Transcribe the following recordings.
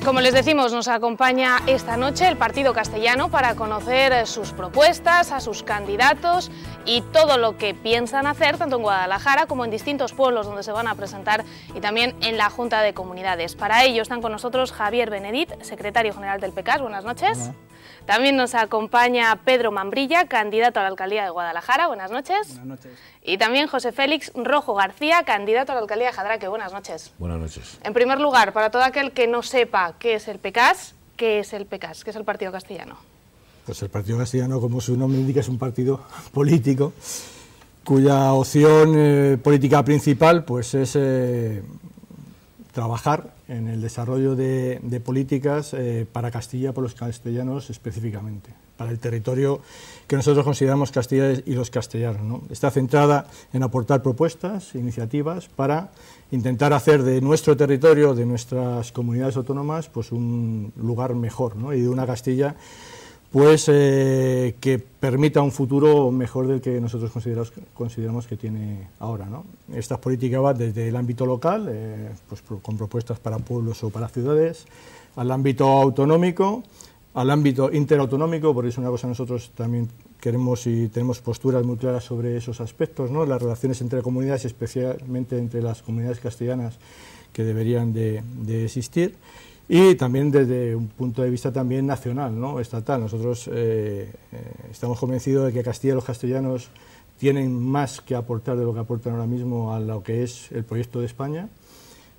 Como les decimos, nos acompaña esta noche el Partido Castellano para conocer sus propuestas, a sus candidatos y todo lo que piensan hacer, tanto en Guadalajara como en distintos pueblos donde se van a presentar y también en la Junta de Comunidades. Para ello están con nosotros Javier Benedit, secretario general del PECAS. Buenas noches. Hola. También nos acompaña Pedro Mambrilla, candidato a la alcaldía de Guadalajara. Buenas noches. Buenas noches. Y también José Félix Rojo García, candidato a la alcaldía de Jadraque. Buenas noches. Buenas noches. En primer lugar, para todo aquel que no sepa qué es el PECAS, ¿qué es el PECAS? ¿Qué es el Partido Castellano? Pues el Partido Castellano, como su nombre indica, es un partido político cuya opción política principal pues es trabajar en el desarrollo de políticas para Castilla, por los castellanos específicamente, para el territorio que nosotros consideramos Castilla y los castellanos, ¿no? Está centrada en aportar propuestas, iniciativas para intentar hacer de nuestro territorio, de nuestras comunidades autónomas, pues un lugar mejor, ¿no? Y de una Castilla pues que permita un futuro mejor del que nosotros consideramos que tiene ahora, ¿no? Estas políticas van desde el ámbito local, pues con propuestas para pueblos o para ciudades, al ámbito autonómico, al ámbito interautonómico, porque es una cosa nosotros también queremos y tenemos posturas muy claras sobre esos aspectos, ¿no? Las relaciones entre comunidades, especialmente entre las comunidades castellanas que deberían de existir. Y también desde un punto de vista también nacional, ¿no? Estatal. Nosotros estamos convencidos de que Castilla y los castellanos tienen más que aportar de lo que aportan ahora mismo a lo que es el proyecto de España,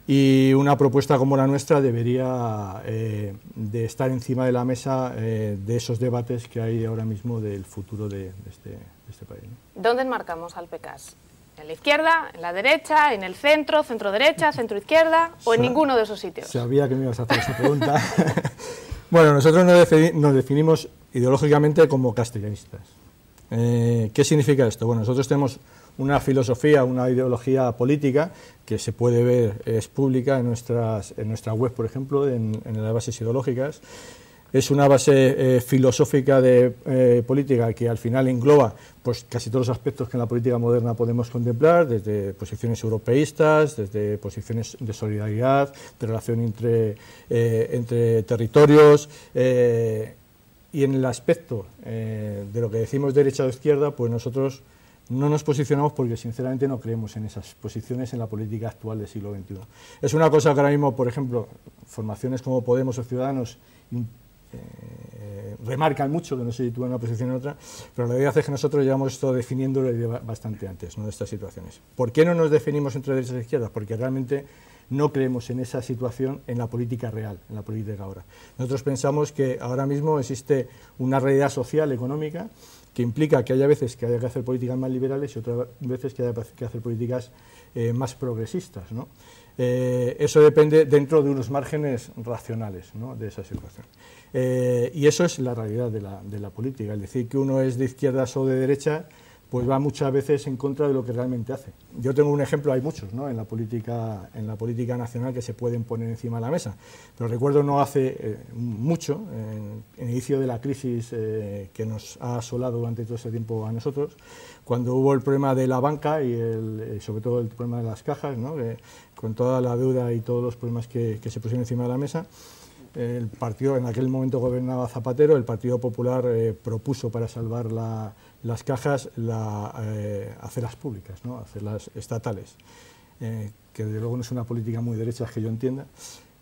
y una propuesta como la nuestra debería de estar encima de la mesa de esos debates que hay ahora mismo del futuro de este país, ¿no? ¿Dónde enmarcamos al PECAS? ¿En la izquierda, en la derecha, en el centro, centro-derecha, centro-izquierda o en ninguno de esos sitios? Sabía que me ibas a hacer esa pregunta. Bueno, nosotros nos definimos ideológicamente como castellanistas. ¿Qué significa esto? Bueno, nosotros tenemos una filosofía, una ideología política que se puede ver, es pública en nuestra web, por ejemplo, en las bases ideológicas. Es una base filosófica de política que al final engloba pues casi todos los aspectos que en la política moderna podemos contemplar, desde posiciones europeístas, desde posiciones de solidaridad, de relación entre territorios, y en el aspecto de lo que decimos derecha o izquierda, pues nosotros no nos posicionamos porque sinceramente no creemos en esas posiciones en la política actual del siglo XXI. Es una cosa que ahora mismo, por ejemplo, formaciones como Podemos o Ciudadanos remarcan mucho, que no se sitúan en una posición en otra, pero la realidad es que nosotros llevamos esto definiéndolo bastante antes, ¿no?, de estas situaciones. ¿Por qué no nos definimos entre derechas e izquierdas? Porque realmente no creemos en esa situación en la política real, en la política ahora. Nosotros pensamos que ahora mismo existe una realidad social, económica, que implica que haya veces que haya que hacer políticas más liberales y otras veces que haya que hacer políticas más progresistas, ¿no? Eso depende dentro de unos márgenes racionales, ¿no?, de esa situación. Y eso es la realidad de la política. El decir que uno es de izquierdas o de derecha, pues va muchas veces en contra de lo que realmente hace. Yo tengo un ejemplo, hay muchos, ¿no?, en la política nacional que se pueden poner encima de la mesa, pero recuerdo no hace mucho, en el inicio de la crisis que nos ha asolado durante todo ese tiempo a nosotros, cuando hubo el problema de la banca y sobre todo el problema de las cajas, ¿no?, con toda la deuda y todos los problemas que se pusieron encima de la mesa. El partido, en aquel momento gobernaba Zapatero, el Partido Popular propuso para salvar las cajas hacerlas públicas, ¿no?, hacerlas estatales, que desde luego no es una política muy derecha que yo entienda,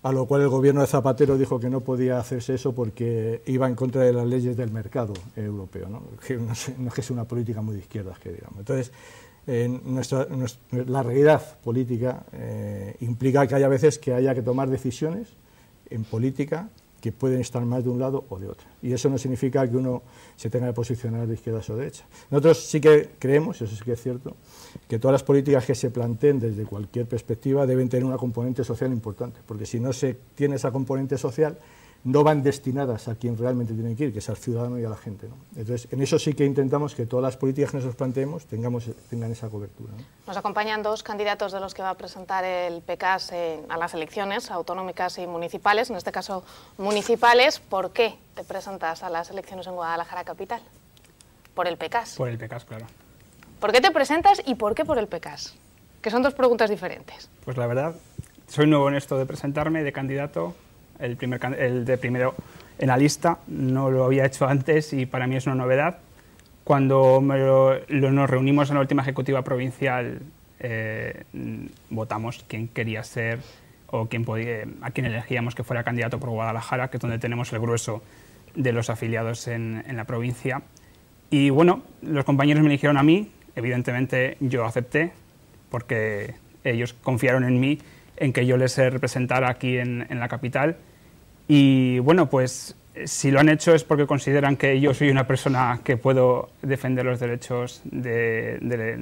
a lo cual el gobierno de Zapatero dijo que no podía hacerse eso porque iba en contra de las leyes del mercado europeo, ¿no? Que no es que sea una política muy de izquierdas, que digamos. Entonces, la realidad política implica que haya veces que haya que tomar decisiones en política que pueden estar más de un lado o de otro. Y eso no significa que uno se tenga que posicionar de izquierdas o de derecha. Nosotros sí que creemos, eso sí que es cierto, que todas las políticas que se planteen desde cualquier perspectiva deben tener una componente social importante, porque si no se tiene esa componente social, no van destinadas a quien realmente tienen que ir, que es al ciudadano y a la gente, ¿no? Entonces, en eso sí que intentamos que todas las políticas que nosotros planteemos tengan esa cobertura, ¿no? Nos acompañan dos candidatos de los que va a presentar el PECAS a las elecciones autonómicas y municipales, en este caso municipales. ¿Por qué te presentas a las elecciones en Guadalajara capital? ¿Por el PECAS? Por el PECAS, claro. ¿Por qué te presentas y por qué por el PECAS? Que son dos preguntas diferentes. Pues la verdad, soy nuevo en esto de presentarme de candidato. el de primero en la lista, no lo había hecho antes y para mí es una novedad. Cuando nos reunimos en la última ejecutiva provincial, votamos quién quería ser o a quién elegíamos que fuera candidato por Guadalajara, que es donde tenemos el grueso de los afiliados en la provincia. Y bueno, los compañeros me eligieron a mí, evidentemente yo acepté, porque ellos confiaron en mí, en que yo les representara aquí en la capital. Y bueno, pues si lo han hecho es porque consideran que yo soy una persona que puedo defender los derechos de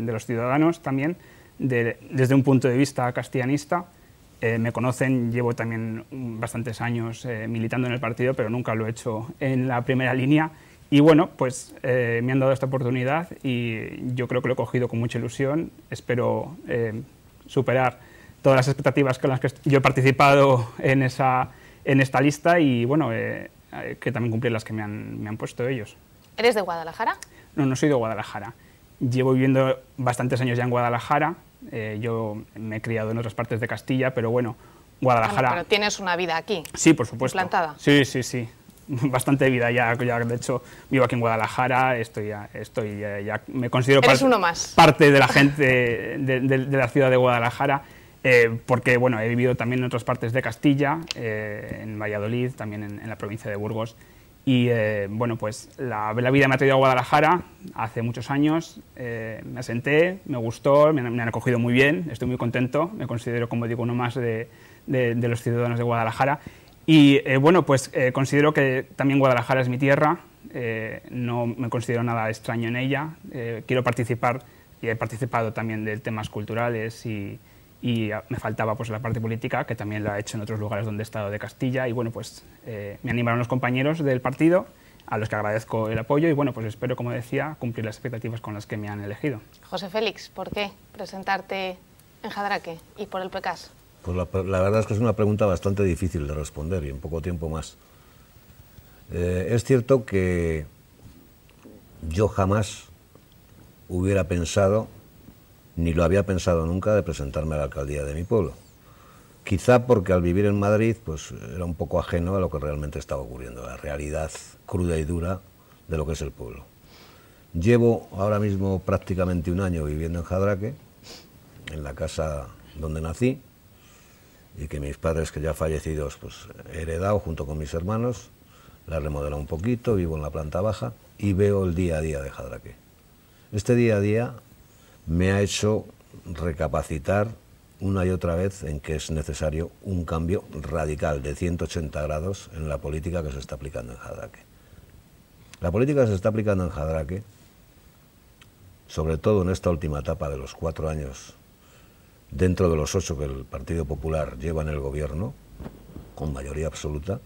los ciudadanos también, desde un punto de vista castellanista. Me conocen, llevo también bastantes años militando en el partido, pero nunca lo he hecho en la primera línea. Y bueno, pues me han dado esta oportunidad y yo creo que lo he cogido con mucha ilusión. Espero superar todas las expectativas con las que yo he participado en esta lista y bueno, que también cumplir las que me han puesto ellos. ¿Eres de Guadalajara? No, no soy de Guadalajara. Llevo viviendo bastantes años ya en Guadalajara. Yo me he criado en otras partes de Castilla, pero bueno, Guadalajara... Bueno, pero tienes una vida aquí. Sí, por supuesto. ¿Implantada? Sí, sí, sí. Bastante vida ya, de hecho vivo aquí en Guadalajara, ya me considero parte de la gente de la ciudad de Guadalajara, porque bueno, he vivido también en otras partes de Castilla, en Valladolid, también en la provincia de Burgos, y bueno, pues la vida me ha traído a Guadalajara hace muchos años, me asenté, me gustó, me han acogido muy bien, estoy muy contento, me considero, como digo, uno más de los ciudadanos de Guadalajara. Y bueno, pues considero que también Guadalajara es mi tierra, no me considero nada extraño en ella, quiero participar y he participado también de temas culturales y me faltaba pues la parte política, que también la he hecho en otros lugares donde he estado de Castilla y bueno, pues me animaron los compañeros del partido, a los que agradezco el apoyo y bueno, pues espero, como decía, cumplir las expectativas con las que me han elegido. José Félix, ¿por qué presentarte en Jadraque y por el PECAS? Pues la verdad es que es una pregunta bastante difícil de responder y en poco tiempo más. Es cierto que yo jamás hubiera pensado, ni lo había pensado nunca, de presentarme a la alcaldía de mi pueblo. Quizá porque al vivir en Madrid pues era un poco ajeno a lo que realmente estaba ocurriendo, la realidad cruda y dura de lo que es el pueblo. Llevo ahora mismo prácticamente un año viviendo en Jadraque, en la casa donde nací, y que mis padres, que ya fallecidos, pues he heredado junto con mis hermanos, la he remodelado un poquito, vivo en la planta baja y veo el día a día de Jadraque. Este día a día me ha hecho recapacitar una y otra vez en que es necesario un cambio radical de 180 grados en la política que se está aplicando en Jadraque. La política que se está aplicando en Jadraque, sobre todo en esta última etapa de los 4 años, dentro de los 8 que el Partido Popular lleva en el gobierno, con mayoría absoluta,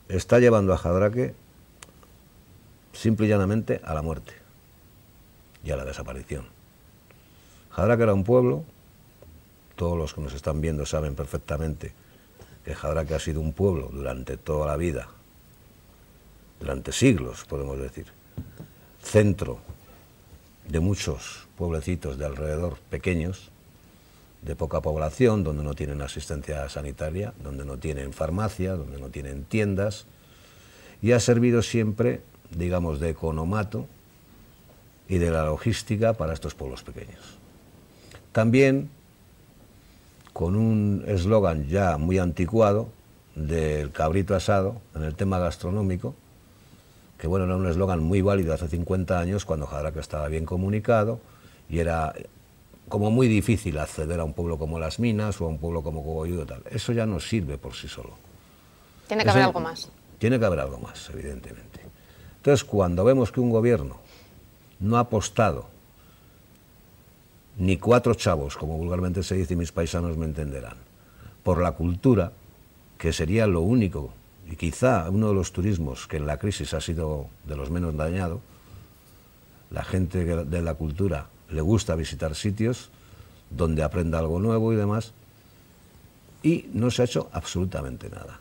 está llevando a Jadraque simple y llanamente a la muerte y a la desaparición. Jadraque era un pueblo, todos los que nos están viendo saben perfectamente que Jadraque ha sido un pueblo durante toda la vida, durante siglos podemos decir, centro de muchos pueblecitos de alrededor pequeños, de poca población, donde no tienen asistencia sanitaria, donde no tienen farmacia, donde no tienen tiendas, y ha servido siempre, digamos, de economato y de la logística para estos pueblos pequeños. También con un eslogan ya muy anticuado del cabrito asado en el tema gastronómico, que bueno, era un eslogan muy válido hace 50 años cuando Jadraque estaba bien comunicado y era como muy difícil acceder a un pueblo como Las Minas o a un pueblo como Cogolludo, tal. Eso ya no sirve por sí solo. Tiene que haber algo más. Tiene que haber algo más, evidentemente. Entonces, cuando vemos que un gobierno no ha apostado ni 4 chavos, como vulgarmente se dice y mis paisanos me entenderán, por la cultura, que sería lo único, y quizá uno de los turismos que en la crisis ha sido de los menos dañado, la gente de la cultura le gusta visitar sitios donde aprenda algo nuevo y demás, y no se ha hecho absolutamente nada.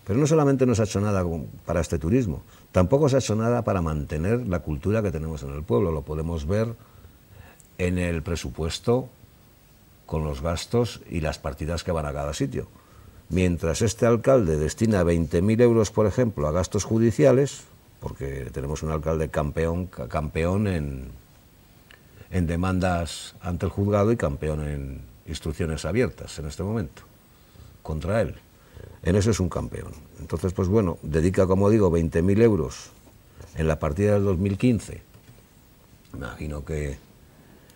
Pero no solamente no se ha hecho nada para este turismo, tampoco se ha hecho nada para mantener la cultura que tenemos en el pueblo. Lo podemos ver en el presupuesto con los gastos y las partidas que van a cada sitio. mientras este alcalde destina 20.000 euros, por ejemplo, a gastos judiciales, porque tenemos un alcalde campeón en demandas ante el juzgado y campeón en instrucciones abiertas en este momento contra él. En eso es un campeón. Entonces, pues bueno, dedica, como digo, 20.000 euros en la partida del 2015. Imagino que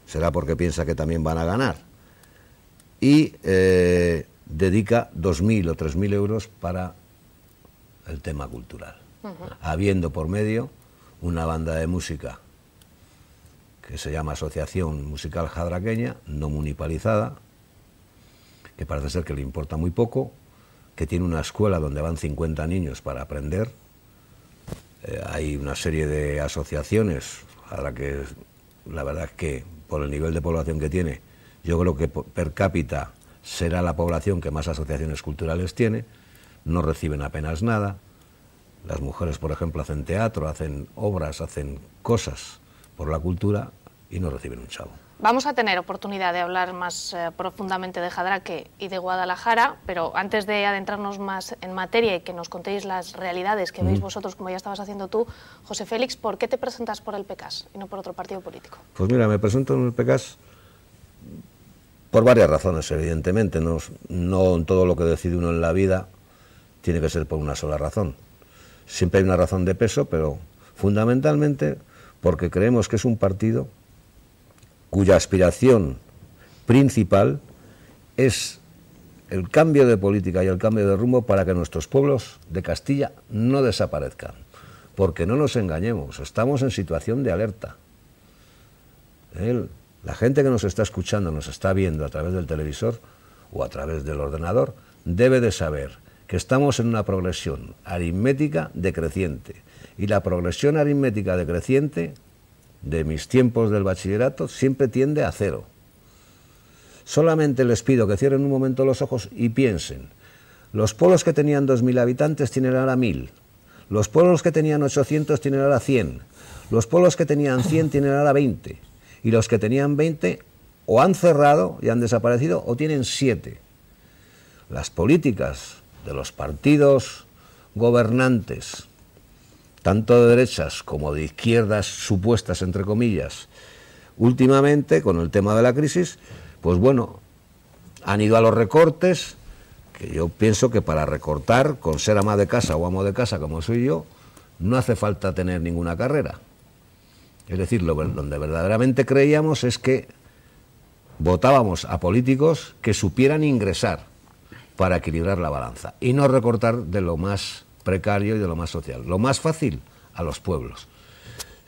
será porque piensa que también van a ganar. Y dedica 2.000 o 3.000 euros para el tema cultural, habiendo por medio una banda de música que se llama Asociación Musical Jadraqueña, no municipalizada, que parece ser que le importa muy poco, que tiene una escuela donde van 50 niños para aprender. Hay una serie de asociaciones, ahora que la verdad es que por el nivel de población que tiene, yo creo que per cápita será la población que más asociaciones culturales tiene, no reciben apenas nada. Las mujeres, por ejemplo, hacen teatro, hacen obras, hacen cosas por la cultura y no reciben un chavo. Vamos a tener oportunidad de hablar más profundamente de Jadraque y de Guadalajara, pero antes de adentrarnos más en materia y que nos contéis las realidades que veis vosotros, como ya estabas haciendo tú, José Félix, ¿por qué te presentas por el PECAS y no por otro partido político? Pues mira, me presento en el PECAS por varias razones, evidentemente. No en todo lo que decide uno en la vida tiene que ser por una sola razón. Siempre hay una razón de peso, pero fundamentalmente porque creemos que es un partido cuya aspiración principal es el cambio de política y el cambio de rumbo para que nuestros pueblos de Castilla no desaparezcan. Porque no nos engañemos, estamos en situación de alerta. La gente que nos está escuchando, nos está viendo a través del televisor o a través del ordenador, debe de saber que estamos en una progresión aritmética decreciente. Y la progresión aritmética decreciente de mis tiempos del bachillerato siempre tiende a 0. Solamente les pido que cierren un momento los ojos y piensen. Los pueblos que tenían 2.000 habitantes tienen ahora 1.000. Los pueblos que tenían 800 tienen ahora 100. Los pueblos que tenían 100 tienen ahora 20. Y los que tenían 20 o han cerrado y han desaparecido o tienen 7. Las políticas de los partidos gobernantes, tanto de derechas como de izquierdas supuestas, entre comillas, últimamente, con el tema de la crisis, pues bueno, han ido a los recortes, que yo pienso que para recortar, con ser ama de casa o amo de casa como soy yo, no hace falta tener ninguna carrera. Es decir, donde verdaderamente creíamos es que votábamos a políticos que supieran ingresar para equilibrar la balanza y no recortar de lo más precario y de lo más social. Lo más fácil, a los pueblos.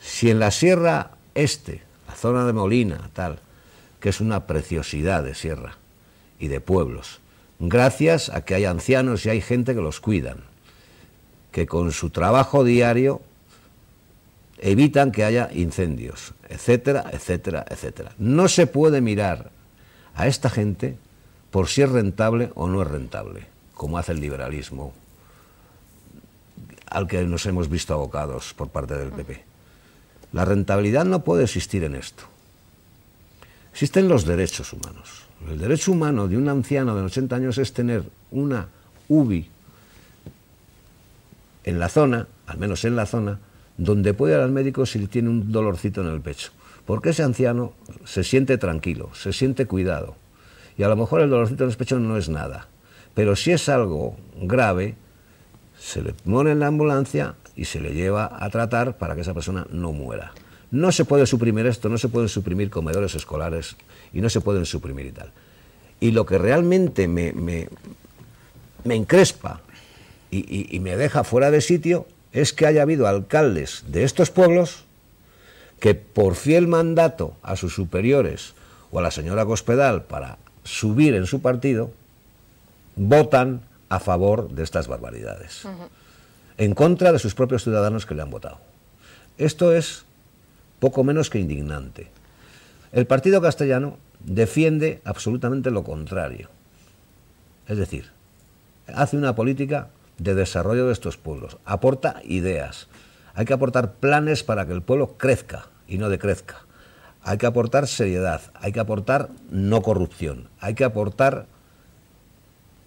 Si en la Sierra Este, la zona de Molina, tal, que es una preciosidad de sierra y de pueblos, gracias a que hay ancianos y hay gente que los cuidan, que con su trabajo diario evitan que haya incendios, etcétera, etcétera, etcétera. No se puede mirar a esta gente por si es rentable o no es rentable, como hace el liberalismo al que nos hemos visto abocados por parte del PP. La rentabilidad no puede existir en esto. Existen los derechos humanos. El derecho humano de un anciano de 80 años es tener una UBI en la zona, al menos en la zona, donde puede ir al médico si tiene un dolorcito en el pecho. Porque ese anciano se siente tranquilo, se siente cuidado. Y a lo mejor el dolorcito en el pecho no es nada. Pero si es algo grave, se le pone en la ambulancia y se le lleva a tratar para que esa persona no muera. No se puede suprimir esto, no se pueden suprimir comedores escolares y no se pueden suprimir y tal. Y lo que realmente me encrespa y me deja fuera de sitio es que haya habido alcaldes de estos pueblos que por fiel mandato a sus superiores o a la señora Cospedal para subir en su partido, votan a favor de estas barbaridades, en contra de sus propios ciudadanos que le han votado. Esto es poco menos que indignante. El Partido Castellano defiende absolutamente lo contrario. Es decir, hace una política de desarrollo de estos pueblos, aporta ideas. Hay que aportar planes para que el pueblo crezca y no decrezca. Hay que aportar seriedad, hay que aportar no corrupción, hay que aportar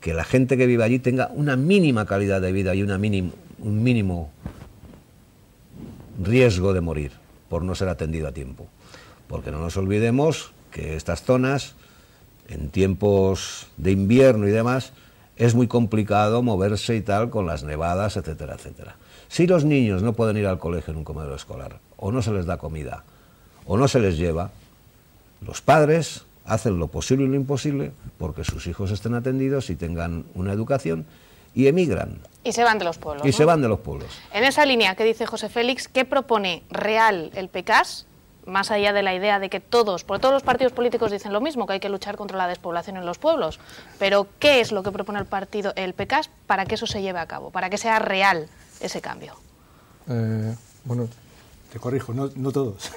que la gente que vive allí tenga una mínima calidad de vida y un mínimo riesgo de morir por no ser atendido a tiempo. Porque no nos olvidemos que estas zonas, en tiempos de invierno y demás, es muy complicado moverse y tal con las nevadas, etcétera, etcétera. Si los niños no pueden ir al colegio en un comedor escolar, o no se les da comida, o no se les lleva, los padres hacen lo posible y lo imposible porque sus hijos estén atendidos y tengan una educación, y emigran. Y se van de los pueblos. Y ¿no? se van de los pueblos. En esa línea que dice José Félix, ¿qué propone real el PECAS? Más allá de la idea de que todos, porque todos los partidos políticos dicen lo mismo, que hay que luchar contra la despoblación en los pueblos, pero ¿qué es lo que propone el PECAS para que eso se lleve a cabo, para que sea real ese cambio? Bueno, te corrijo, no todos.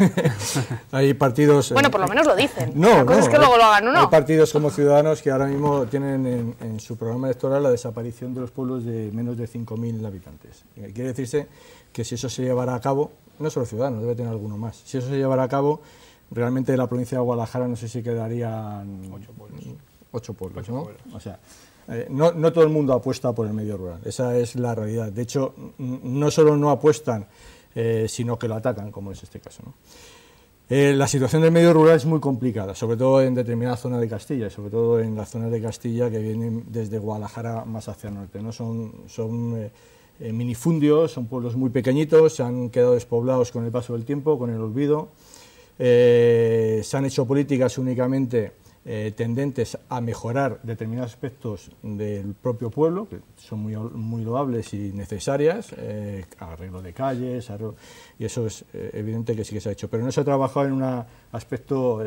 Hay partidos... Bueno, por lo menos lo dicen. No, la cosa es que luego lo hagan, ¿no? Hay partidos como Ciudadanos que ahora mismo tienen en su programa electoral la desaparición de los pueblos de menos de 5.000 habitantes. Quiere decirse que si eso se llevara a cabo, no solo Ciudadanos, debe tener alguno más, si eso se llevara a cabo, realmente de la provincia de Guadalajara no sé si quedarían 8 pueblos, ¿no? O sea, no todo el mundo apuesta por el medio rural, esa es la realidad. De hecho, no solo no apuestan, sino que lo atacan, como es este caso, ¿no? La situación del medio rural es muy complicada, sobre todo en determinadas zonas de Castilla, y sobre todo en las zonas de Castilla que vienen desde Guadalajara más hacia el norte, ¿no? Son minifundios, son pueblos muy pequeñitos, se han quedado despoblados con el paso del tiempo, con el olvido. Se han hecho políticas únicamente tendentes a mejorar determinados aspectos del propio pueblo, que son muy loables y necesarias, arreglo de calles, y eso es evidente que sí que se ha hecho, pero no se ha trabajado en un aspecto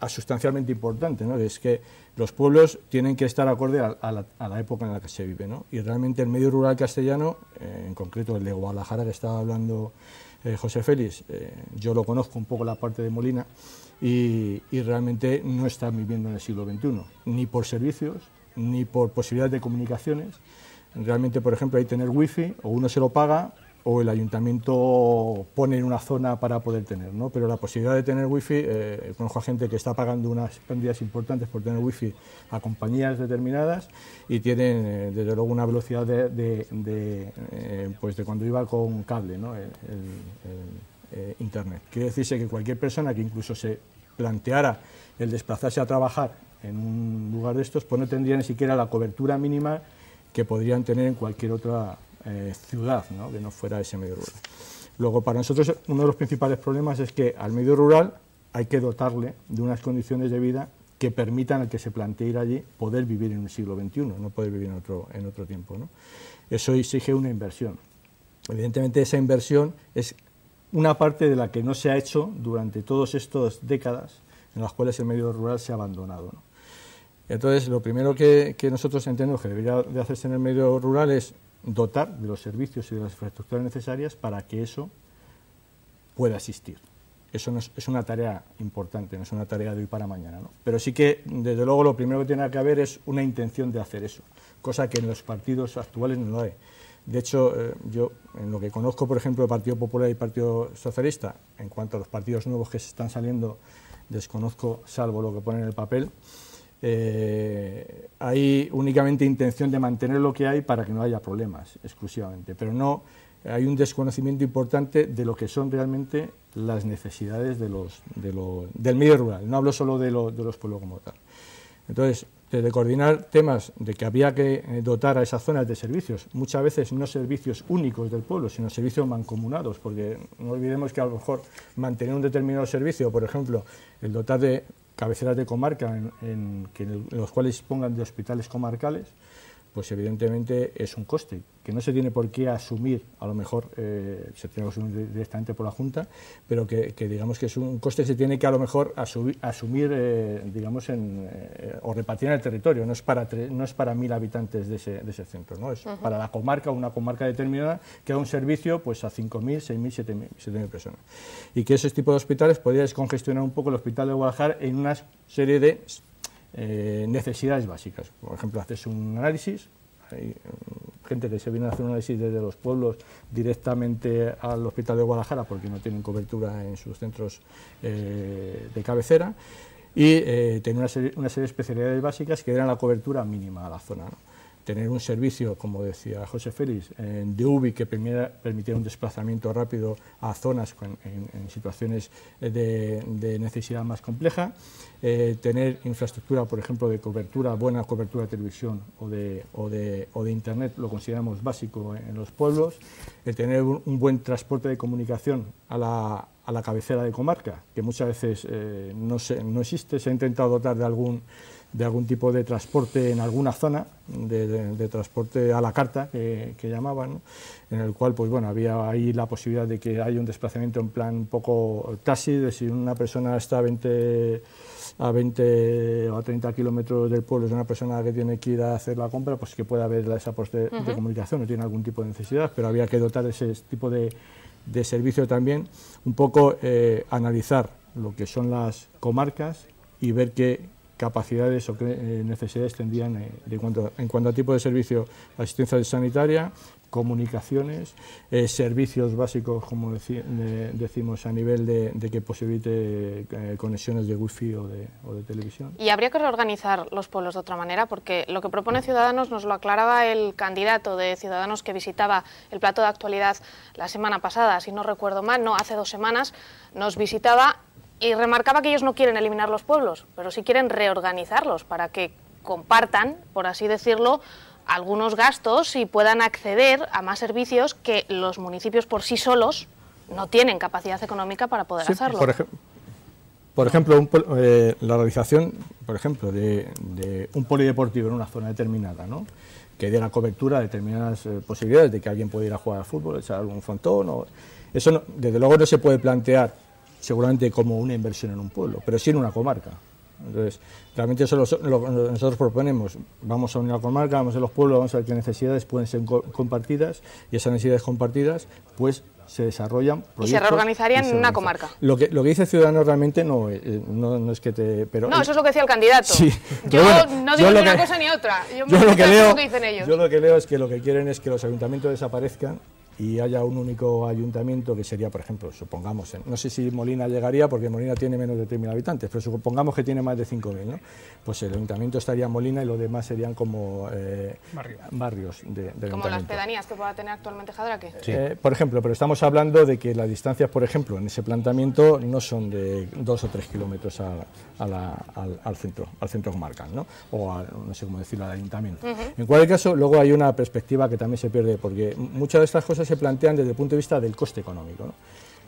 sustancialmente importante, ¿no? Que es que los pueblos tienen que estar acorde a la época en la que se vive, ¿no? Y realmente el medio rural castellano, en concreto el de Guadalajara que estaba hablando José Félix, yo lo conozco un poco la parte de Molina, y realmente no está viviendo en el siglo XXI, ni por servicios, ni por posibilidades de comunicaciones. Realmente, por ejemplo, hay que tener wifi, o uno se lo paga, o el ayuntamiento pone en una zona para poder tener, ¿no? Pero la posibilidad de tener wifi, conozco a gente que está pagando unas cantidades importantes por tener wifi a compañías determinadas y tienen, desde luego, una velocidad pues de cuando iba con cable, ¿no? Internet. Quiere decirse que cualquier persona que incluso se planteara el desplazarse a trabajar en un lugar de estos, pues no tendría ni siquiera la cobertura mínima que podrían tener en cualquier otra ciudad, ¿no? Que no fuera ese medio rural. Luego, para nosotros, uno de los principales problemas es que al medio rural hay que dotarle de unas condiciones de vida que permitan al que se plantee ir allí poder vivir en el siglo XXI, no poder vivir en otro tiempo, ¿no? Eso exige una inversión. Evidentemente, esa inversión es una parte de la que no se ha hecho durante todas estas décadas en las cuales el medio rural se ha abandonado, ¿no? Entonces, lo primero que nosotros entendemos que debería de hacerse en el medio rural es dotar de los servicios y de las infraestructuras necesarias para que eso pueda existir. Eso no es una tarea importante, no es una tarea de hoy para mañana, ¿no? Pero sí que, desde luego, lo primero que tiene que haber es una intención de hacer eso, cosa que en los partidos actuales no lo hay. De hecho, yo, en lo que conozco, por ejemplo, el Partido Popular y el Partido Socialista, en cuanto a los partidos nuevos que se están saliendo, desconozco, salvo lo que pone en el papel, hay únicamente intención de mantener lo que hay para que no haya problemas, exclusivamente, pero no hay un desconocimiento importante de lo que son realmente las necesidades del medio rural. No hablo solo de los pueblos como tal. Entonces, de coordinar temas de que había que dotar a esas zonas de servicios, muchas veces no servicios únicos del pueblo, sino servicios mancomunados, porque no olvidemos que a lo mejor mantener un determinado servicio, por ejemplo, el dotar de cabeceras de comarca en los cuales dispongan de hospitales comarcales, pues evidentemente es un coste que no se tiene por qué asumir, a lo mejor se tiene que asumir directamente por la Junta, pero que digamos que es un coste que se tiene que a lo mejor asumir digamos o repartir en el territorio, no es para 1.000 habitantes de ese centro, ¿no? Es para la comarca, una comarca determinada que da un servicio pues a 5.000, 6.000, 7.000 personas. Y que ese tipo de hospitales podría descongestionar un poco el hospital de Guadalajara en una serie de necesidades básicas. Por ejemplo, haces un análisis, hay gente que se viene a hacer un análisis desde los pueblos directamente al hospital de Guadalajara porque no tienen cobertura en sus centros de cabecera, y tener una serie de especialidades básicas que eran la cobertura mínima a la zona, ¿no? Tener un servicio, como decía José Félix, de UBI que permitiera un desplazamiento rápido a zonas en situaciones de necesidad más compleja, tener infraestructura, por ejemplo, de cobertura, buena cobertura de televisión o de Internet, lo consideramos básico en los pueblos, tener un buen transporte de comunicación a la cabecera de comarca, que muchas veces no existe. Se ha intentado dotar de algún tipo de transporte en alguna zona, de transporte a la carta, que llamaban, ¿no? En el cual pues bueno, había ahí la posibilidad de que haya un desplazamiento en plan un poco taxi, de si una persona está a 20 o a 30 kilómetros del pueblo, es una persona que tiene que ir a hacer la compra, pues que pueda haber esa de comunicación, no tiene algún tipo de necesidad, pero había que dotar de ese tipo de servicio también, un poco analizar lo que son las comarcas y ver qué capacidades o qué necesidades tendrían en cuanto a tipo de servicio, asistencia sanitaria, comunicaciones, servicios básicos, como decimos, a nivel de que posibilite conexiones de wifi o de televisión. Y habría que reorganizar los pueblos de otra manera, porque lo que propone Ciudadanos nos lo aclaraba el candidato de Ciudadanos que visitaba el plato de actualidad la semana pasada, si no recuerdo mal, no, hace 2 semanas, nos visitaba y remarcaba que ellos no quieren eliminar los pueblos, pero sí quieren reorganizarlos para que compartan, por así decirlo, algunos gastos y puedan acceder a más servicios que los municipios por sí solos no tienen capacidad económica para poder hacerlo. Por ejemplo, la realización, por ejemplo, de un polideportivo en una zona determinada, ¿no? Que diera cobertura a determinadas posibilidades de que alguien pueda ir a jugar al fútbol, echar algún frontón. Eso no, desde luego no se puede plantear seguramente como una inversión en un pueblo, pero sí en una comarca. Entonces, realmente eso lo nosotros proponemos. Vamos a unir la comarca, vamos a los pueblos, vamos a ver qué necesidades pueden ser compartidas, y esas necesidades compartidas pues se desarrollan proyectos. Y se reorganizarían en una comarca. Lo que dice Ciudadanos realmente no es que te... Pero, no, eso es lo que decía el candidato. Sí. Yo no digo ni una cosa ni otra. Yo lo que dicen ellos. Yo lo que leo es que lo que quieren es que los ayuntamientos desaparezcan y haya un único ayuntamiento que sería, por ejemplo, supongamos, no sé si Molina llegaría, porque Molina tiene menos de 3.000 habitantes, pero supongamos que tiene más de 5.000, ¿no? Pues el ayuntamiento estaría en Molina y los demás serían como barrios del como ayuntamiento. las pedanías que pueda tener actualmente Jadraque. Sí. Por ejemplo, pero estamos hablando de que las distancias, por ejemplo, en ese planteamiento no son de 2 o 3 kilómetros al centro comarcal, ¿no? O no sé cómo decirlo, al ayuntamiento. En cualquier caso, luego hay una perspectiva que también se pierde, porque muchas de estas cosas se plantean desde el punto de vista del coste económico, ¿no?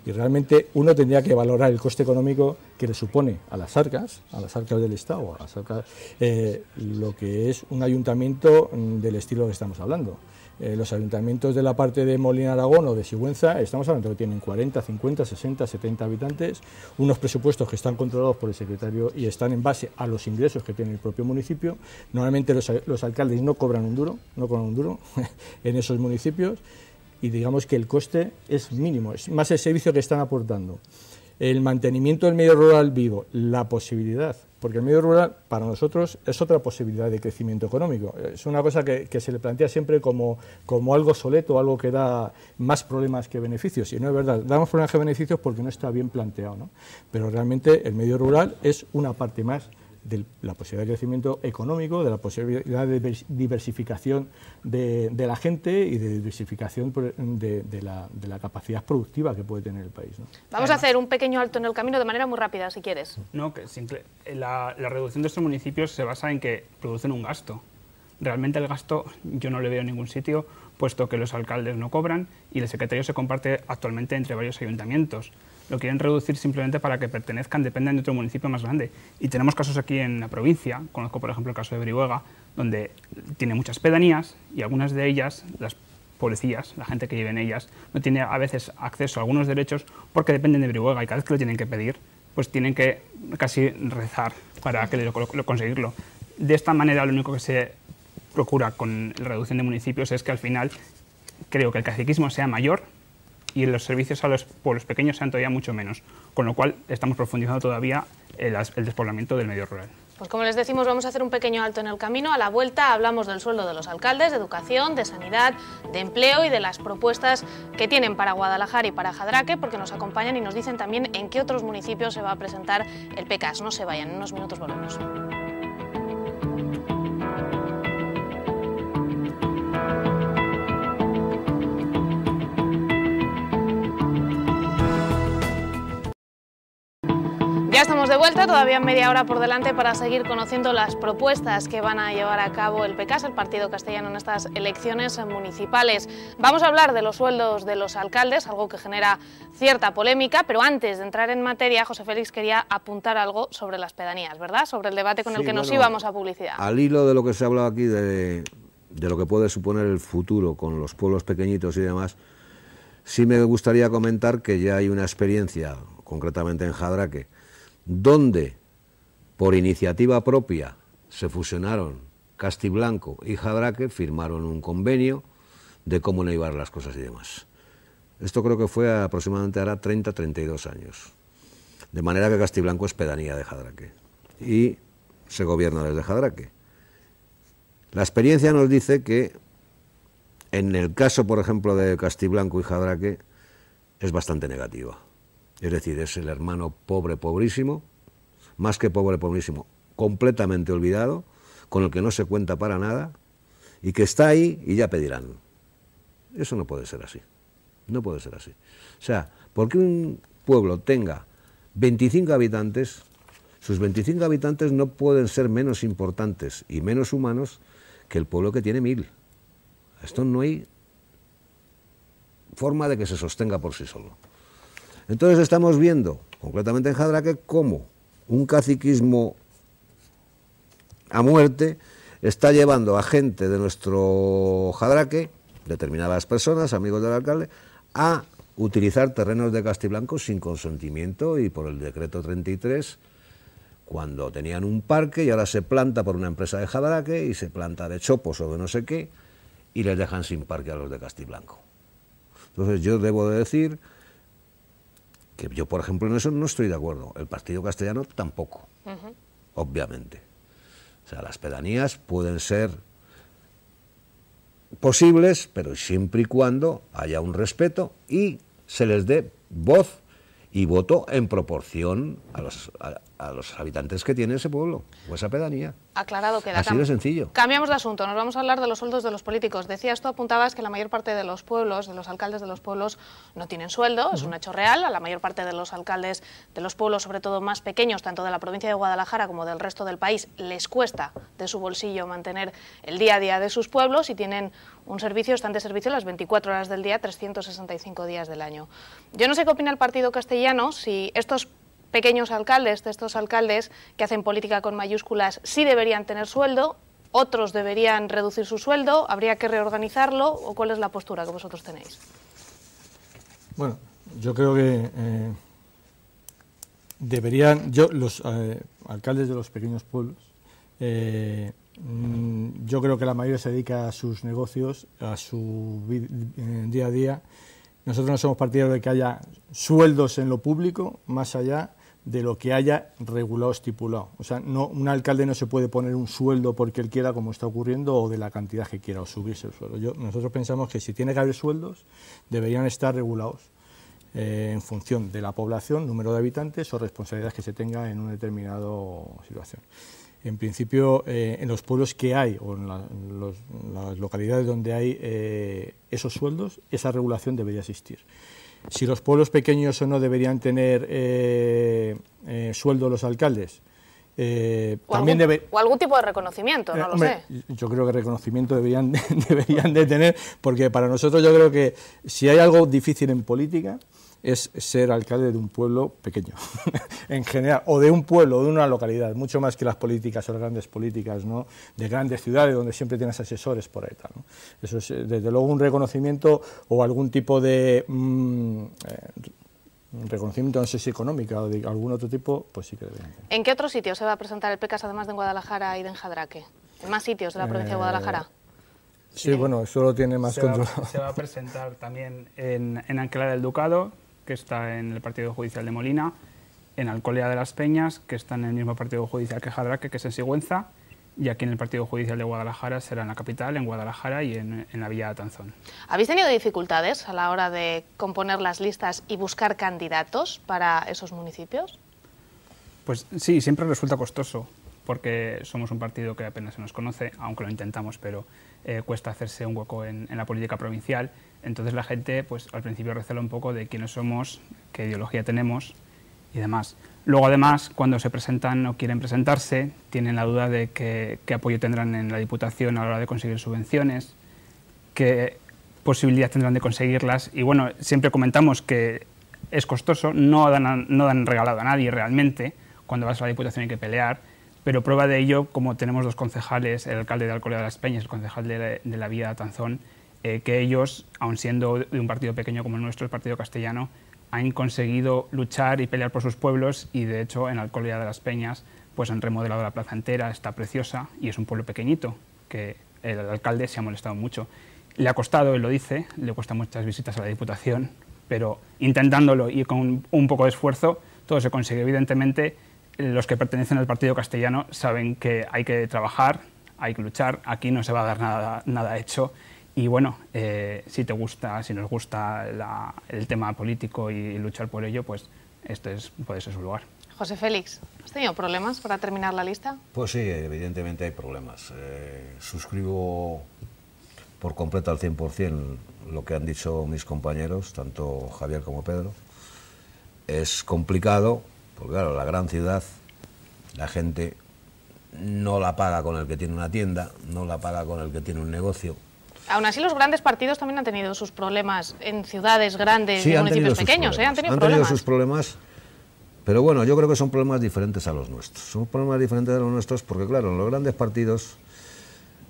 Y realmente uno tendría que valorar el coste económico que le supone a las arcas del Estado, a las arcas, lo que es un ayuntamiento del estilo que estamos hablando. Los ayuntamientos de la parte de Molina Aragón o de Sigüenza, estamos hablando que tienen 40, 50, 60, 70 habitantes, unos presupuestos que están controlados por el secretario y están en base a los ingresos que tiene el propio municipio. Normalmente los alcaldes no cobran un duro en esos municipios, y digamos que el coste es mínimo, es más el servicio que están aportando. El mantenimiento del medio rural vivo, la posibilidad, porque el medio rural para nosotros es otra posibilidad de crecimiento económico. Es una cosa que se le plantea siempre como algo obsoleto, algo que da más problemas que beneficios, y no es verdad, damos problemas que beneficios porque no está bien planteado, ¿no? Pero realmente el medio rural es una parte más de la posibilidad de crecimiento económico, de la posibilidad de diversificación de la gente y de diversificación de la capacidad productiva que puede tener el país, ¿no? Vamos a hacer un pequeño alto en el camino de manera muy rápida, si quieres. No, que la reducción de estos municipios se basa en que producen un gasto. Realmente el gasto yo no le veo en ningún sitio, puesto que los alcaldes no cobran y el secretario se comparte actualmente entre varios ayuntamientos. Lo quieren reducir simplemente para que dependan de otro municipio más grande. Y tenemos casos aquí en la provincia, conozco por ejemplo el caso de Brihuega, donde tiene muchas pedanías y algunas de ellas, las pobrecillas, la gente que vive en ellas, no tiene a veces acceso a algunos derechos porque dependen de Brihuega, y cada vez que lo tienen que pedir, pues tienen que casi rezar para que conseguirlo. De esta manera lo único que se procura con la reducción de municipios es que al final creo que el caciquismo sea mayor y los servicios a los pueblos pequeños sean todavía mucho menos, con lo cual estamos profundizando todavía el despoblamiento del medio rural. Pues como les decimos, vamos a hacer un pequeño alto en el camino. A la vuelta hablamos del sueldo de los alcaldes, de educación, de sanidad, de empleo y de las propuestas que tienen para Guadalajara y para Jadraque, porque nos acompañan y nos dicen también en qué otros municipios se va a presentar el PECAS. No se vayan, en unos minutos volvemos. Ya estamos de vuelta, todavía media hora por delante para seguir conociendo las propuestas que van a llevar a cabo el PECAS, el Partido Castellano, en estas elecciones municipales. Vamos a hablar de los sueldos de los alcaldes, algo que genera cierta polémica, pero antes de entrar en materia, José Félix quería apuntar algo sobre las pedanías, ¿verdad? Sobre el debate con el que nos íbamos a publicidad. Al hilo de lo que se ha hablado aquí, de lo que puede suponer el futuro con los pueblos pequeñitos y demás, sí me gustaría comentar que ya hay una experiencia, concretamente en Jadraque, donde por iniciativa propia se fusionaron Castiblanco y Jadraque, firmaron un convenio de cómo no iban las cosas y demás. Esto creo que fue aproximadamente ahora 30-32 años. De manera que Castiblanco es pedanía de Jadraque y se gobierna desde Jadraque. La experiencia nos dice que en el caso, por ejemplo, de Castiblanco y Jadraque, es bastante negativa. Es decir, es el hermano pobre, pobrísimo, más que pobre, pobrísimo, completamente olvidado, con el que no se cuenta para nada, y que está ahí y ya pedirán. Eso no puede ser así. No puede ser así. O sea, porque un pueblo tenga 25 habitantes, sus 25 habitantes no pueden ser menos importantes y menos humanos que el pueblo que tiene 1000. Esto no hay forma de que se sostenga por sí solo. Entonces estamos viendo, concretamente en Jadraque, cómo un caciquismo a muerte está llevando a gente de nuestro Jadraque, determinadas personas, amigos del alcalde, a utilizar terrenos de Castiblanco sin consentimiento y por el decreto 33, cuando tenían un parque y ahora se planta por una empresa de Jadraque y se planta de chopos o de no sé qué y les dejan sin parque a los de Castiblanco. Entonces yo debo de decir que yo, por ejemplo, en eso no estoy de acuerdo. El Partido Castellano tampoco, obviamente. O sea, las pedanías pueden ser posibles, pero siempre y cuando haya un respeto y se les dé voz y voto en proporción a los habitantes que tiene ese pueblo o esa pedanía. Aclarado queda. Así de sencillo. Cambiamos de asunto, nos vamos a hablar de los sueldos de los políticos. Decías tú, apuntabas que la mayor parte de los pueblos, de los alcaldes de los pueblos, no tienen sueldo, es un hecho real. A la mayor parte de los alcaldes de los pueblos, sobre todo más pequeños, tanto de la provincia de Guadalajara como del resto del país, les cuesta de su bolsillo mantener el día a día de sus pueblos y tienen un servicio, están de servicio las 24 horas del día, 365 días del año. Yo no sé qué opina el Partido Castellano, si estos pequeños alcaldes, de estos alcaldes que hacen política con mayúsculas, sí deberían tener sueldo, otros deberían reducir su sueldo, habría que reorganizarlo, o cuál es la postura que vosotros tenéis. Bueno, yo creo que los alcaldes de los pequeños pueblos, yo creo que la mayoría se dedica a sus negocios, a su día a día. Nosotros no somos partidarios de que haya sueldos en lo público, más allá de lo que haya regulado, estipulado. O sea, no, un alcalde no se puede poner un sueldo porque él quiera, como está ocurriendo, o de la cantidad que quiera, o subirse el sueldo. Nosotros pensamos que si tiene que haber sueldos, deberían estar regulados en función de la población, número de habitantes o responsabilidades que se tenga en una determinada situación. En principio, en los pueblos que hay, o en las localidades donde hay esos sueldos, esa regulación debería existir. Si los pueblos pequeños o no deberían tener sueldo los alcaldes, o algún tipo de reconocimiento, no lo sé. Yo creo que reconocimiento deberían de tener, porque para nosotros yo creo que si hay algo difícil en política es ser alcalde de un pueblo pequeño, en general, o de un pueblo, o de una localidad, mucho más que las políticas o las grandes políticas, ¿no?, de grandes ciudades donde siempre tienes asesores por ahí, tal, ¿no? Eso es, desde luego, un reconocimiento o algún tipo de reconocimiento, no sé si económica o de algún otro tipo, pues sí que deberían. ¿En qué otros sitios se va a presentar el PECAS, además de en Guadalajara y de en Jadraque? ¿En más sitios de la provincia de Guadalajara? Sí, bueno, eso lo tiene más controlado. Se va a presentar también en Anquela del Ducado, que está en el partido judicial de Molina, en Alcolea de las Peñas, que está en el mismo partido judicial que Jadraque, que es en Sigüenza, y aquí en el partido judicial de Guadalajara será en la capital, en Guadalajara y en la Villa de Atanzón. ¿Habéis tenido dificultades a la hora de componer las listas y buscar candidatos para esos municipios? Pues sí, siempre resulta costoso, porque somos un partido que apenas se nos conoce, aunque lo intentamos, pero cuesta hacerse un hueco en la política provincial. Entonces la gente, pues al principio recela un poco de quiénes somos, qué ideología tenemos y demás. Luego, además, cuando se presentan o quieren presentarse, tienen la duda de qué apoyo tendrán en la Diputación a la hora de conseguir subvenciones, qué posibilidad tendrán de conseguirlas. Y bueno, siempre comentamos que es costoso, no dan regalado a nadie realmente. Cuando vas a la Diputación hay que pelear, pero prueba de ello, como tenemos dos concejales, el alcalde de Alcolea de las Peñas, el concejal de la Villa de Atanzón, que ellos, aun siendo de un partido pequeño como el nuestro, el Partido Castellano, han conseguido luchar y pelear por sus pueblos, y de hecho en Alcolea de las Peñas pues han remodelado la plaza entera, está preciosa, y es un pueblo pequeñito, que el alcalde se ha molestado mucho. Le ha costado, él lo dice, le cuesta muchas visitas a la Diputación, pero intentándolo y con un poco de esfuerzo todo se consigue. Evidentemente, los que pertenecen al Partido Castellano saben que hay que trabajar, hay que luchar, aquí no se va a dar nada hecho. Y bueno, si te gusta, si nos gusta el tema político y luchar por ello, pues puede ser su lugar. José Félix, ¿has tenido problemas para terminar la lista? Pues sí, evidentemente hay problemas. Suscribo por completo al 100% lo que han dicho mis compañeros, tanto Javier como Pedro. Es complicado, porque claro, la gran ciudad, la gente no la paga con el que tiene una tienda, no la paga con el que tiene un negocio. Aún así, los grandes partidos también han tenido sus problemas en ciudades grandes y municipios pequeños. Han tenido sus problemas, pero bueno, yo creo que son problemas diferentes a los nuestros. Son problemas diferentes a los nuestros porque, claro, los grandes partidos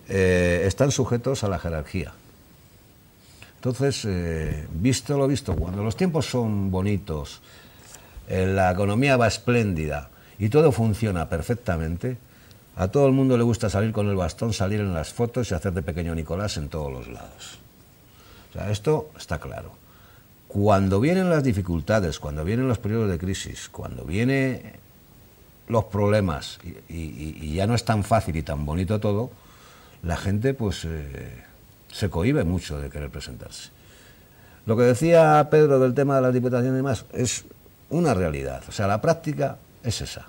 están sujetos a la jerarquía. Entonces, visto lo visto, cuando los tiempos son bonitos, la economía va espléndida y todo funciona perfectamente, a todo el mundo le gusta salir con el bastón, salir en las fotos y hacer de pequeño Nicolás en todos los lados. O sea, esto está claro. Cuando vienen las dificultades, cuando vienen los periodos de crisis, cuando vienen los problemas y ya no es tan fácil y tan bonito todo, la gente pues se cohíbe mucho de querer presentarse. Lo que decía Pedro del tema de las diputaciones y demás es una realidad. O sea, la práctica es esa.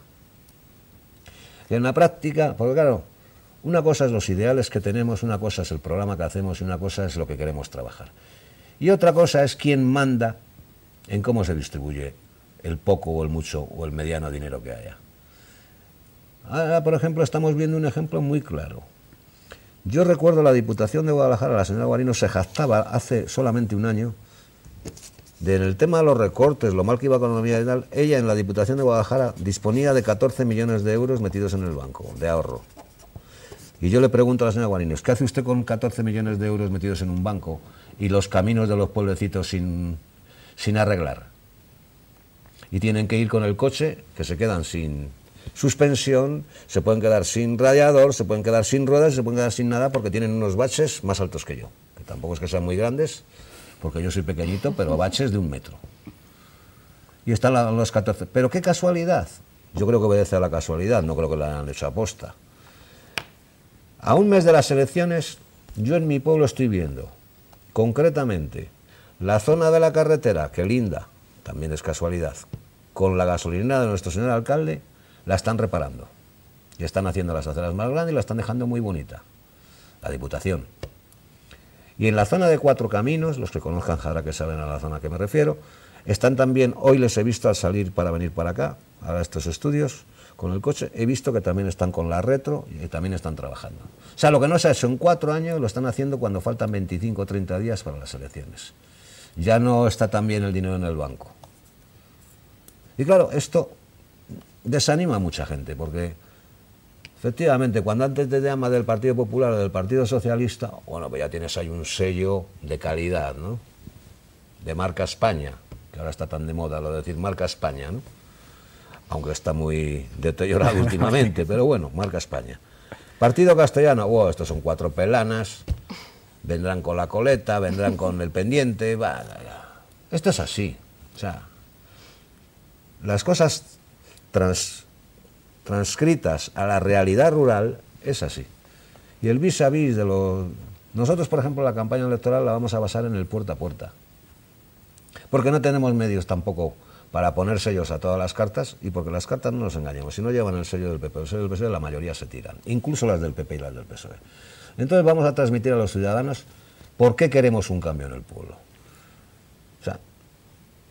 Y en la práctica, porque claro, una cosa es los ideales que tenemos, una cosa es el programa que hacemos y una cosa es lo que queremos trabajar. Y otra cosa es quién manda en cómo se distribuye el poco o el mucho o el mediano dinero que haya. Ahora, por ejemplo, estamos viendo un ejemplo muy claro. Yo recuerdo la Diputación de Guadalajara, la señora Guarino se jactaba hace solamente un año en el tema de los recortes, lo mal que iba con la economía y tal. Ella en la Diputación de Guadalajara disponía de 14 millones de euros metidos en el banco, de ahorro. Y yo le pregunto a la señora Guarinos, ¿qué hace usted con 14 millones de euros metidos en un banco y los caminos de los pueblecitos sin arreglar? Y tienen que ir con el coche, que se quedan sin suspensión, se pueden quedar sin radiador, se pueden quedar sin ruedas, se pueden quedar sin nada porque tienen unos baches más altos que yo, que tampoco es que sean muy grandes, porque yo soy pequeñito, pero baches de 1 metro. Y están los 14. Pero qué casualidad. Yo creo que obedece a la casualidad, no creo que la hayan hecho aposta. A un mes de las elecciones, yo en mi pueblo estoy viendo, concretamente, la zona de la carretera, que linda, también es casualidad, con la gasolinera de nuestro señor alcalde, la están reparando. Y están haciendo las aceras más grandes y la están dejando muy bonita. La Diputación. Y en la zona de Cuatro Caminos, los que conozcan Jadraque saben a la zona a que me refiero, están también, hoy les he visto al salir para venir para acá, a estos estudios, con el coche, he visto que también están con la retro y también están trabajando. O sea, lo que no se ha hecho en 4 años, lo están haciendo cuando faltan 25 o 30 días para las elecciones. Ya no está tan bien el dinero en el banco. Y claro, esto desanima a mucha gente, porque efectivamente, cuando antes te llamas del Partido Popular o del Partido Socialista, bueno, pues ya tienes ahí un sello de calidad, ¿no? De marca España, que ahora está tan de moda lo de decir marca España, ¿no? Aunque está muy deteriorado últimamente, pero bueno, marca España. Partido Castellano, wow, estos son 4 pelanas, vendrán con la coleta, vendrán con el pendiente, esto es así, o sea, las cosas transcritas a la realidad rural, es así. Y el vis a vis de los... Nosotros, por ejemplo, la campaña electoral la vamos a basar en el puerta a puerta, porque no tenemos medios tampoco para poner sellos a todas las cartas, y porque las cartas, no nos engañemos, si no llevan el sello del PP o el sello del PSOE, la mayoría se tiran, incluso las del PP y las del PSOE. Entonces vamos a transmitir a los ciudadanos por qué queremos un cambio en el pueblo. O sea,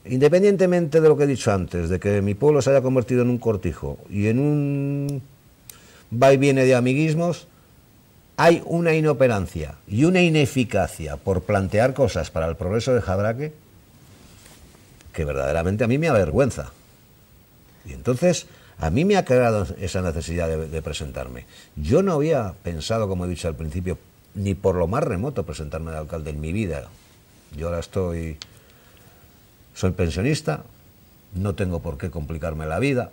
independientemente de lo que he dicho antes, de que mi pueblo se haya convertido en un cortijo y en un va y viene de amiguismos, hay una inoperancia y una ineficacia por plantear cosas para el progreso de Jadraque que verdaderamente a mí me avergüenza. Y entonces a mí me ha creado esa necesidad de presentarme. Yo no había pensado, como he dicho al principio, ni por lo más remoto presentarme de alcalde en mi vida. Yo ahora soy pensionista, no tengo por qué complicarme la vida,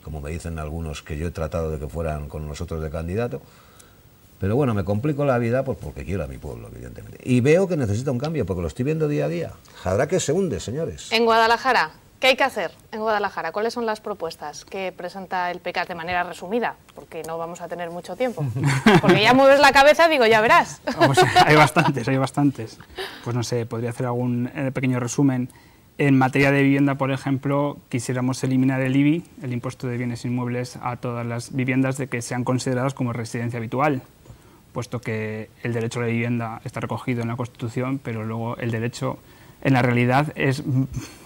como me dicen algunos que yo he tratado de que fueran con nosotros de candidato, pero bueno, me complico la vida pues porque quiero a mi pueblo, evidentemente. Y veo que necesita un cambio, porque lo estoy viendo día a día. Jadraque se hunde, señores. En Guadalajara, ¿qué hay que hacer en Guadalajara? ¿Cuáles son las propuestas que presenta el PCAS de manera resumida? Porque no vamos a tener mucho tiempo. Porque ya mueves la cabeza, digo, ya verás. Pues hay bastantes, hay bastantes. Pues no sé, podría hacer algún pequeño resumen. En materia de vivienda, por ejemplo, quisiéramos eliminar el IBI, el impuesto de bienes inmuebles, a todas las viviendas de que sean consideradas como residencia habitual, puesto que el derecho a la vivienda está recogido en la Constitución, pero luego el derecho en la realidad es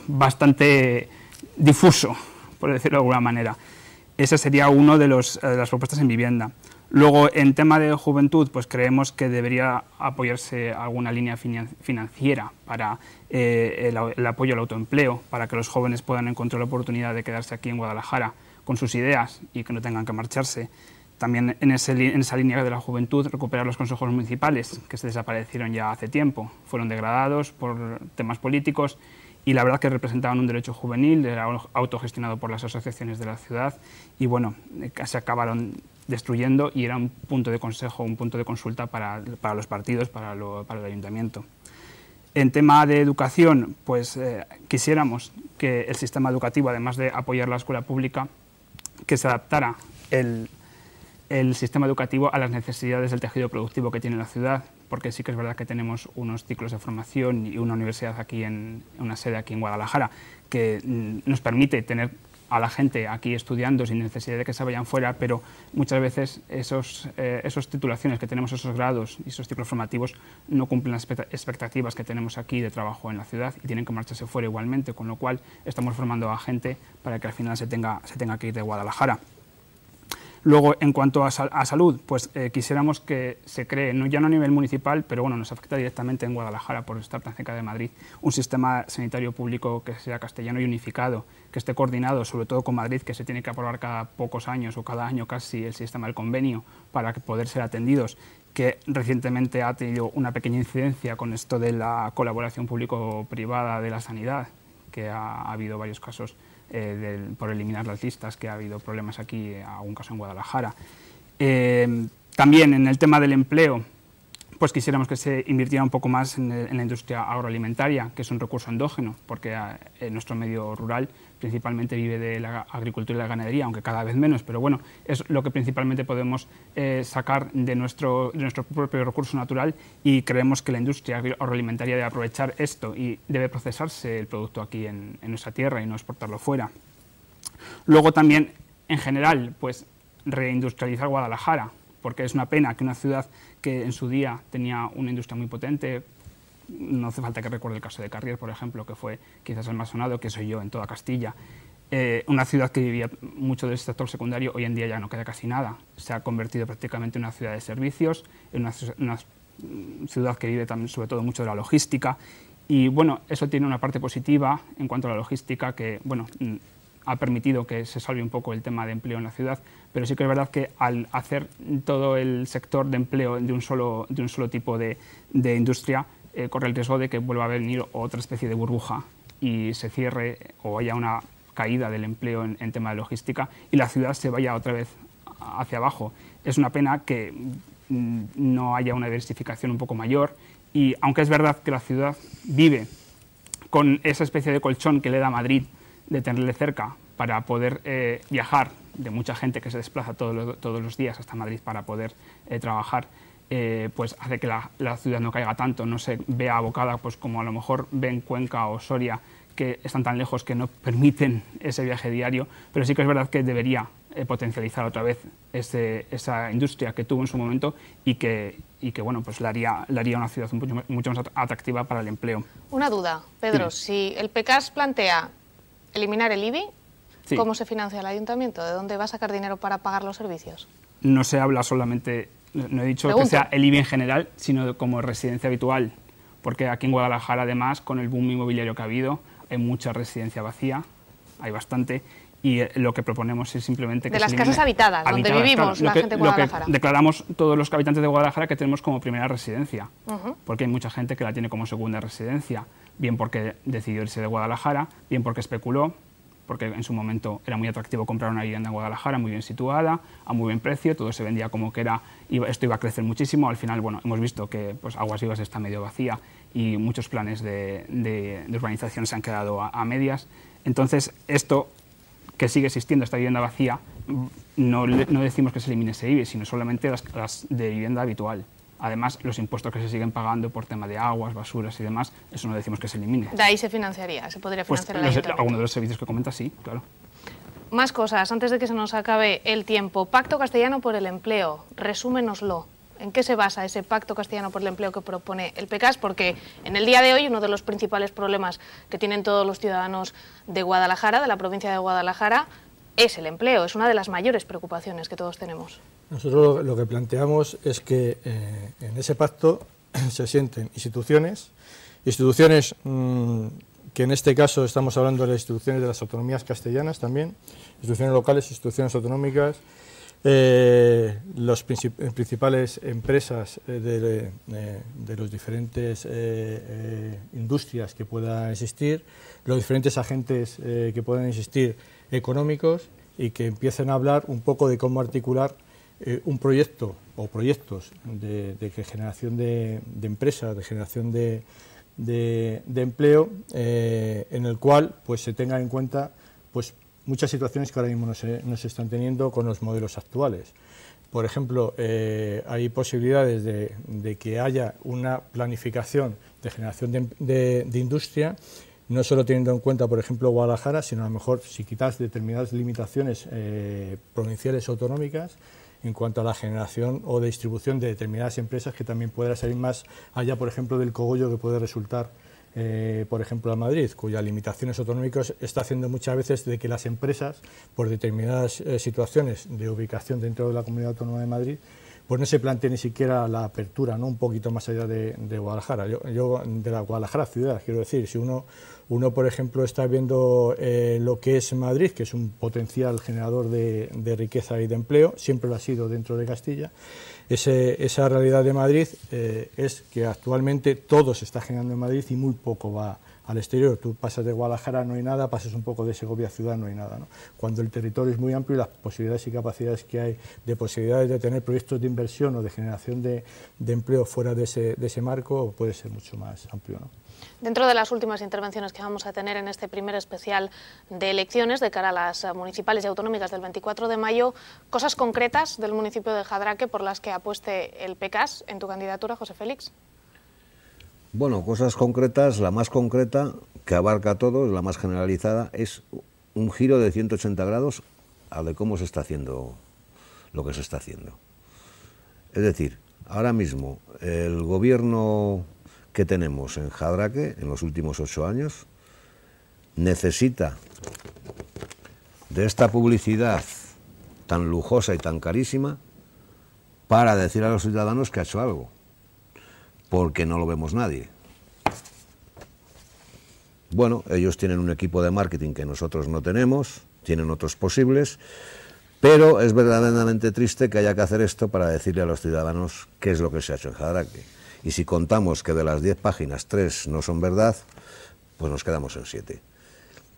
bastante difuso, por decirlo de alguna manera. Esa sería una de las propuestas en vivienda. Luego, en tema de juventud, pues creemos que debería apoyarse alguna línea financiera para el apoyo al autoempleo, para que los jóvenes puedan encontrar la oportunidad de quedarse aquí en Guadalajara con sus ideas y que no tengan que marcharse. También en esa línea de la juventud, recuperar los consejos municipales, que se desaparecieron ya hace tiempo. Fueron degradados por temas políticos y la verdad que representaban un derecho juvenil, era autogestionado por las asociaciones de la ciudad y bueno, se acabaron destruyendo y era un punto de consejo, un punto de consulta para los partidos, para el ayuntamiento. En tema de educación, pues quisiéramos que el sistema educativo, además de apoyar la escuela pública, que se adaptara el sistema educativo a las necesidades del tejido productivo que tiene la ciudad, porque sí que es verdad que tenemos unos ciclos de formación y una universidad aquí, una sede aquí en Guadalajara, que nos permite tener a la gente aquí estudiando sin necesidad de que se vayan fuera, pero muchas veces esos titulaciones que tenemos, esos grados y esos ciclos formativos no cumplen las expectativas que tenemos aquí de trabajo en la ciudad y tienen que marcharse fuera igualmente, con lo cual estamos formando a gente para que al final se tenga que ir de Guadalajara. Luego, en cuanto a salud, pues quisiéramos que se cree, ya no a nivel municipal, pero bueno, nos afecta directamente en Guadalajara por estar tan cerca de Madrid, un sistema sanitario público que sea castellano y unificado, que esté coordinado, sobre todo con Madrid, que se tiene que aprobar cada pocos años o cada año casi el sistema del convenio para poder ser atendidos, que recientemente ha tenido una pequeña incidencia con esto de la colaboración público-privada de la sanidad, que ha habido varios casos por eliminar las listas, que ha habido problemas aquí, algún caso en Guadalajara. También en el tema del empleo, pues quisiéramos que se invirtiera un poco más en la industria agroalimentaria, que es un recurso endógeno, porque nuestro medio rural principalmente vive de la agricultura y la ganadería, aunque cada vez menos, pero bueno, es lo que principalmente podemos sacar de nuestro propio recurso natural y creemos que la industria agroalimentaria debe aprovechar esto y debe procesarse el producto aquí en nuestra tierra y no exportarlo fuera. Luego también, en general, pues reindustrializar Guadalajara, porque es una pena que una ciudad que en su día tenía una industria muy potente, no hace falta que recuerde el caso de Carrier, por ejemplo, que fue quizás el más sonado, que soy yo, en toda Castilla. Una ciudad que vivía mucho del sector secundario, hoy en día ya no queda casi nada. Se ha convertido prácticamente en una ciudad de servicios, en una ciudad que vive también sobre todo mucho de la logística. Y bueno, eso tiene una parte positiva en cuanto a la logística, que bueno, ha permitido que se salve un poco el tema de empleo en la ciudad, pero sí que es verdad que al hacer todo el sector de empleo de un solo tipo de industria, corre el riesgo de que vuelva a venir otra especie de burbuja y se cierre o haya una caída del empleo en tema de logística y la ciudad se vaya otra vez hacia abajo. Es una pena que no haya una diversificación un poco mayor y aunque es verdad que la ciudad vive con esa especie de colchón que le da Madrid de tenerle cerca para poder viajar, de mucha gente que se desplaza todos los días hasta Madrid para poder trabajar, pues hace que la ciudad no caiga tanto, no se vea abocada, pues como a lo mejor ven Cuenca o Soria, que están tan lejos que no permiten ese viaje diario, pero sí que es verdad que debería potencializar otra vez esa industria que tuvo en su momento y que bueno, pues la haría una ciudad mucho más atractiva para el empleo. Una duda, Pedro, si el PECAS plantea eliminar el IBI, sí. ¿Cómo se financia el ayuntamiento? ¿De dónde va a sacar dinero para pagar los servicios? No se habla solamente, no he dicho que sea el IBI en general, sino como residencia habitual, porque aquí en Guadalajara, además, con el boom inmobiliario que ha habido, hay mucha residencia vacía, hay bastante, y lo que proponemos es simplemente que de las casas habitadas, donde vivimos, claro, la gente de Guadalajara. Lo que declaramos todos los habitantes de Guadalajara que tenemos como primera residencia, porque hay mucha gente que la tiene como segunda residencia, bien porque decidió irse de Guadalajara, bien porque especuló, porque en su momento era muy atractivo comprar una vivienda en Guadalajara, muy bien situada, a muy buen precio, todo se vendía como que esto iba a crecer muchísimo. Al final, bueno, hemos visto que pues, Aguas Vivas está medio vacía y muchos planes de urbanización se han quedado a medias. Entonces, esto que sigue existiendo, esta vivienda vacía, no decimos que se elimine ese IBI, sino solamente las de vivienda habitual. Además, los impuestos que se siguen pagando por tema de aguas, basuras y demás, eso no decimos que se elimine. De ahí se financiaría, se podría financiar pues el ayuntamiento. Algunos de los servicios que comentas, sí, claro. Más cosas, antes de que se nos acabe el tiempo. Pacto Castellano por el Empleo, resúmenoslo. ¿En qué se basa ese Pacto Castellano por el Empleo que propone el PECAS? Porque en el día de hoy uno de los principales problemas que tienen todos los ciudadanos de Guadalajara, de la provincia de Guadalajara, es el empleo. Es una de las mayores preocupaciones que todos tenemos. Nosotros lo que planteamos es que en ese pacto se sienten instituciones que en este caso estamos hablando de las instituciones de las autonomías castellanas también, instituciones locales, instituciones autonómicas, las principales empresas de los diferentes industrias que puedan existir, los diferentes agentes que puedan existir económicos y que empiecen a hablar un poco de cómo articular un proyecto o proyectos de generación de empresas, de generación de empleo, en el cual pues se tengan en cuenta pues muchas situaciones que ahora mismo no se están teniendo con los modelos actuales. Por ejemplo, hay posibilidades de que haya una planificación de generación de industria, no solo teniendo en cuenta, por ejemplo, Guadalajara, sino a lo mejor si quitas determinadas limitaciones provinciales o autonómicas, en cuanto a la generación o de distribución de determinadas empresas que también pueda salir más allá, por ejemplo, del cogollo que puede resultar, por ejemplo, a Madrid, cuyas limitaciones autonómicas está haciendo muchas veces de que las empresas, por determinadas situaciones de ubicación dentro de la Comunidad Autónoma de Madrid, pues no se plantee ni siquiera la apertura, ¿no? Un poquito más allá de Guadalajara. Yo de la Guadalajara ciudad, quiero decir, si uno por ejemplo está viendo lo que es Madrid, que es un potencial generador de riqueza y de empleo, siempre lo ha sido dentro de Castilla, esa realidad de Madrid es que actualmente todo se está generando en Madrid y muy poco va al exterior. Tú pasas de Guadalajara, no hay nada, pasas un poco de Segovia ciudad, no hay nada, ¿no? Cuando el territorio es muy amplio y las posibilidades y capacidades que hay de posibilidades de tener proyectos de inversión o de generación de empleo fuera de ese marco puede ser mucho más amplio, ¿no? Dentro de las últimas intervenciones que vamos a tener en este primer especial de elecciones de cara a las municipales y autonómicas del 24 de mayo, cosas concretas del municipio de Jadraque por las que apueste el PECAS en tu candidatura, José Félix. Bueno, cosas concretas, la más concreta, que abarca todo, la más generalizada, es un giro de 180 grados a de cómo se está haciendo lo que se está haciendo. Es decir, ahora mismo el gobierno que tenemos en Jadraque en los últimos 8 años necesita de esta publicidad tan lujosa y tan carísima para decir a los ciudadanos que ha hecho algo, porque no lo vemos nadie. Bueno, ellos tienen un equipo de marketing que nosotros no tenemos, tienen otros posibles, pero es verdaderamente triste que haya que hacer esto para decirle a los ciudadanos qué es lo que se ha hecho en Jadraque. Y si contamos que de las 10 páginas 3 no son verdad, pues nos quedamos en 7.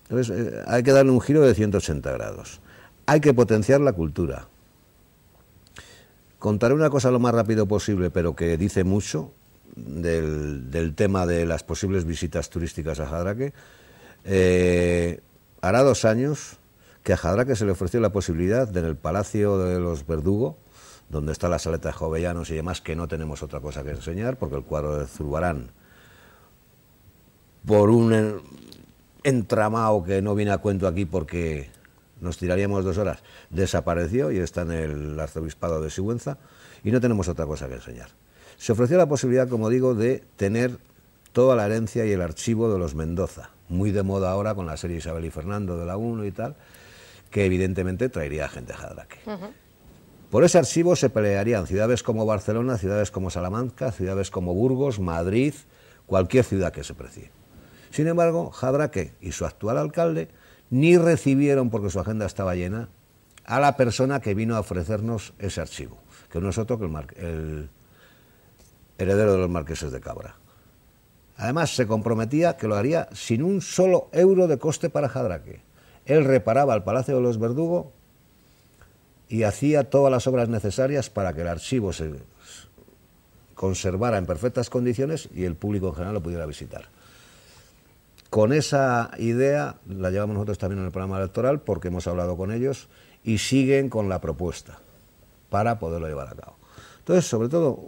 Entonces hay que darle un giro de 180 grados. Hay que potenciar la cultura. Contaré una cosa lo más rápido posible, pero que dice mucho del tema de las posibles visitas turísticas a Jadraque. Hará 2 años que a Jadraque se le ofreció la posibilidad de en el Palacio de los Verdugo, donde está la saleta de Jovellanos y demás, que no tenemos otra cosa que enseñar, porque el cuadro de Zurbarán, por un entramado que no viene a cuento aquí porque nos tiraríamos 2 horas, desapareció y está en el arzobispado de Sigüenza, y no tenemos otra cosa que enseñar. Se ofreció la posibilidad, como digo, de tener toda la herencia y el archivo de los Mendoza, muy de moda ahora con la serie Isabel y Fernando de la 1 y tal, que evidentemente traería gente a Jadraque. Por ese archivo se pelearían ciudades como Barcelona, ciudades como Salamanca, ciudades como Burgos, Madrid, cualquier ciudad que se precie. Sin embargo, Jadraque y su actual alcalde ni recibieron, porque su agenda estaba llena, a la persona que vino a ofrecernos ese archivo, que no es otro que el heredero de los marqueses de Cabra. Además, se comprometía que lo haría sin un solo euro de coste para Jadraque. Él reparaba el Palacio de los Verdugo y hacía todas las obras necesarias para que el archivo se conservara en perfectas condiciones y el público en general lo pudiera visitar. Con esa idea la llevamos nosotros también en el programa electoral, porque hemos hablado con ellos y siguen con la propuesta para poderlo llevar a cabo. Entonces, sobre todo,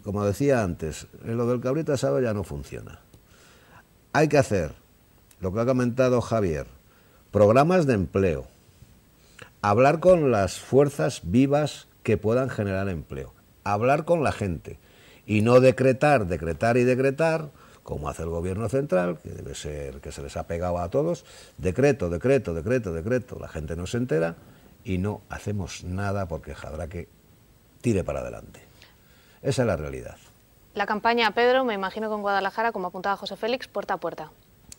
como decía antes, lo del cabrito asado ya no funciona. Hay que hacer, lo que ha comentado Javier, programas de empleo, hablar con las fuerzas vivas que puedan generar empleo, hablar con la gente y no decretar, como hace el gobierno central, que debe ser que se les ha pegado a todos, decreto, la gente no se entera y no hacemos nada porque Jadraque tire para adelante. Esa es la realidad. La campaña, Pedro, me imagino que en Guadalajara, como apuntaba José Félix, puerta a puerta.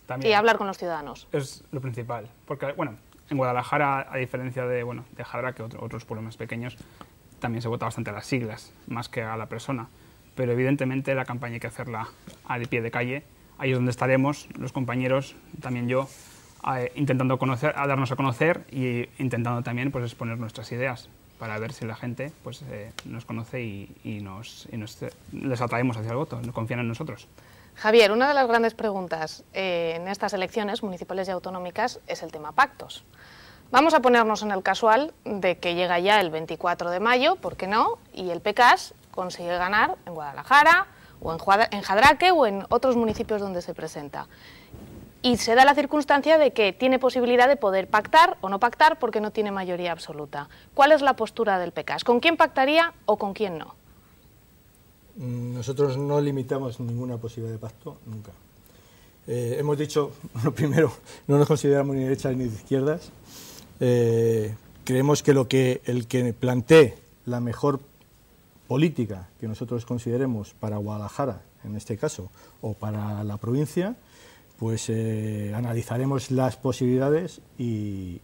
También y hablar con los ciudadanos. Es lo principal, porque bueno, en Guadalajara, a diferencia de Jadraque, otros pueblos más pequeños, también se vota bastante a las siglas, más que a la persona. Pero evidentemente la campaña hay que hacerla al pie de calle. Ahí es donde estaremos los compañeros, también yo, intentando darnos a conocer y intentando también pues, exponer nuestras ideas para ver si la gente pues, nos conoce y les atraemos hacia el voto, confían en nosotros. Javier, una de las grandes preguntas en estas elecciones municipales y autonómicas es el tema pactos. Vamos a ponernos en el casual de que llega ya el 24 de mayo, ¿por qué no? Y el PCAS consigue ganar en Guadalajara, o en Jadraque, o en otros municipios donde se presenta. Y se da la circunstancia de que tiene posibilidad de poder pactar o no pactar porque no tiene mayoría absoluta. ¿Cuál es la postura del PCAS? ¿Con quién pactaría o con quién no? Nosotros no limitamos ninguna posibilidad de pacto, nunca. Hemos dicho, bueno, primero, no nos consideramos ni derechas ni de izquierdas. Creemos que el que plantee la mejor política que nosotros consideremos para Guadalajara, en este caso, o para la provincia, pues analizaremos las posibilidades y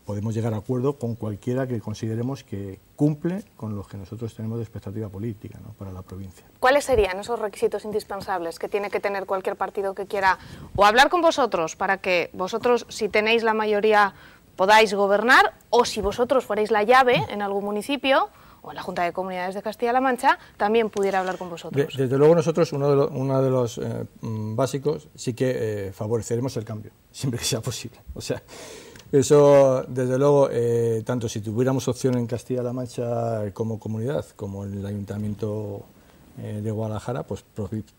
podemos llegar a acuerdo con cualquiera que consideremos que cumple con los que nosotros tenemos de expectativa política, ¿no?, para la provincia. ¿Cuáles serían esos requisitos indispensables que tiene que tener cualquier partido que quiera o hablar con vosotros para que vosotros, si tenéis la mayoría, podáis gobernar, o si vosotros fuerais la llave en algún municipio o en la Junta de Comunidades de Castilla-La Mancha, también pudiera hablar con vosotros? Desde luego nosotros, uno de los básicos, sí que favoreceremos el cambio, siempre que sea posible. O sea, eso, desde luego, tanto si tuviéramos opción en Castilla-La Mancha como comunidad, como en el Ayuntamiento de Guadalajara, pues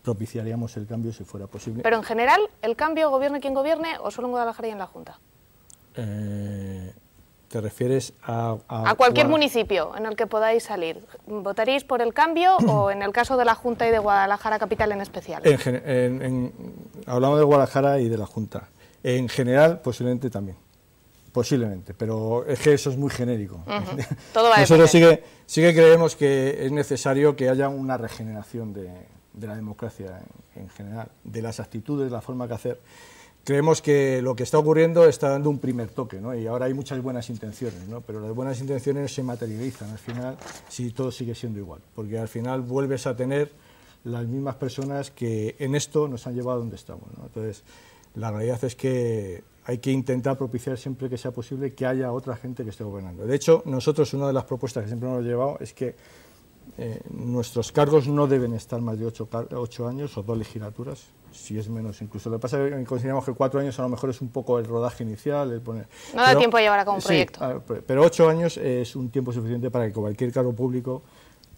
propiciaríamos el cambio si fuera posible. Pero en general, ¿el cambio gobierne quien gobierne o solo en Guadalajara y en la Junta? ¿Te refieres a cualquier municipio en el que podáis salir? ¿Votaréis por el cambio o en el caso de la Junta y de Guadalajara capital en especial? Hablamos de Guadalajara y de la Junta. En general, posiblemente también. Posiblemente, pero es que eso es muy genérico. Todo va a Nosotros sí que creemos que es necesario que haya una regeneración de la democracia en general, de las actitudes, de la forma de hacer. Creemos que lo que está ocurriendo está dando un primer toque, ¿no? Y ahora hay muchas buenas intenciones, ¿no? Pero las buenas intenciones se materializan al final si todo sigue siendo igual, porque al final vuelves a tener las mismas personas que en esto nos han llevado a donde estamos, ¿no? Entonces, la realidad es que hay que intentar propiciar siempre que sea posible que haya otra gente que esté gobernando. De hecho, nosotros una de las propuestas que siempre nos hemos llevado es que nuestros cargos no deben estar más de 8 años o 2 legislaturas, si es menos incluso. Lo que pasa es que consideramos que 4 años a lo mejor es un poco el rodaje inicial, el poner... No da tiempo a llevar a cabo un proyecto. Sí, pero 8 años es un tiempo suficiente para que cualquier cargo público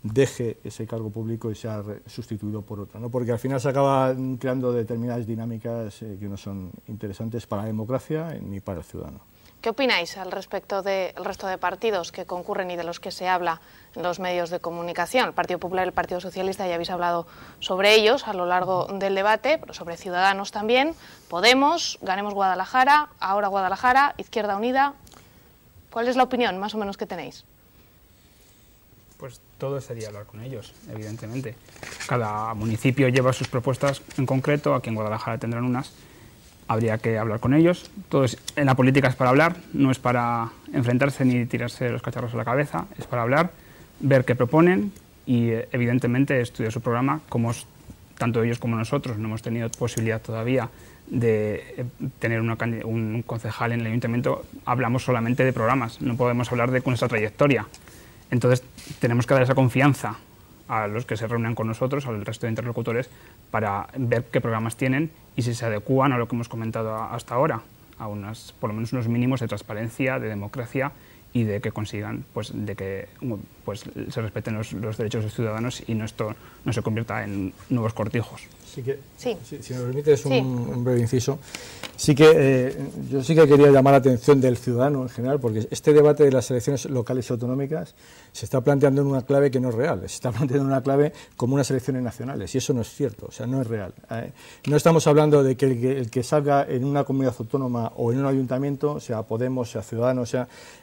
deje ese cargo público y sea sustituido por otro, ¿no? Porque al final se acaban creando determinadas dinámicas que no son interesantes para la democracia ni para el ciudadano. ¿Qué opináis al respecto del resto de partidos que concurren y de los que se habla en los medios de comunicación? El Partido Popular y el Partido Socialista, ya habéis hablado sobre ellos a lo largo del debate, pero sobre Ciudadanos también, Podemos, Ganemos Guadalajara, Ahora Guadalajara, Izquierda Unida. ¿Cuál es la opinión más o menos que tenéis? Pues todo sería hablar con ellos, evidentemente. Cada municipio lleva sus propuestas en concreto, aquí en Guadalajara tendrán unas. Habría que hablar con ellos. Todo en la política es para hablar, no es para enfrentarse ni tirarse los cacharros a la cabeza, es para hablar, ver qué proponen y evidentemente estudiar su programa, como tanto ellos como nosotros no hemos tenido posibilidad todavía de tener un concejal en el ayuntamiento. Hablamos solamente de programas, no podemos hablar de nuestra trayectoria. Entonces tenemos que dar esa confianza a los que se reúnen con nosotros, al resto de interlocutores, para ver qué programas tienen y si se adecúan a lo que hemos comentado hasta ahora, a por lo menos unos mínimos de transparencia, de democracia y de que consigan de que se respeten los derechos de los ciudadanos y esto no se convierta en nuevos cortijos. Sí. Si me permites un breve inciso, yo sí que quería llamar la atención del ciudadano en general, porque este debate de las elecciones locales y autonómicas se está planteando en una clave que no es real, se está planteando en una clave como unas elecciones nacionales, y eso no es cierto, o sea, no es real. No estamos hablando de que el que salga en una comunidad autónoma o en un ayuntamiento, sea Podemos, sea Ciudadanos,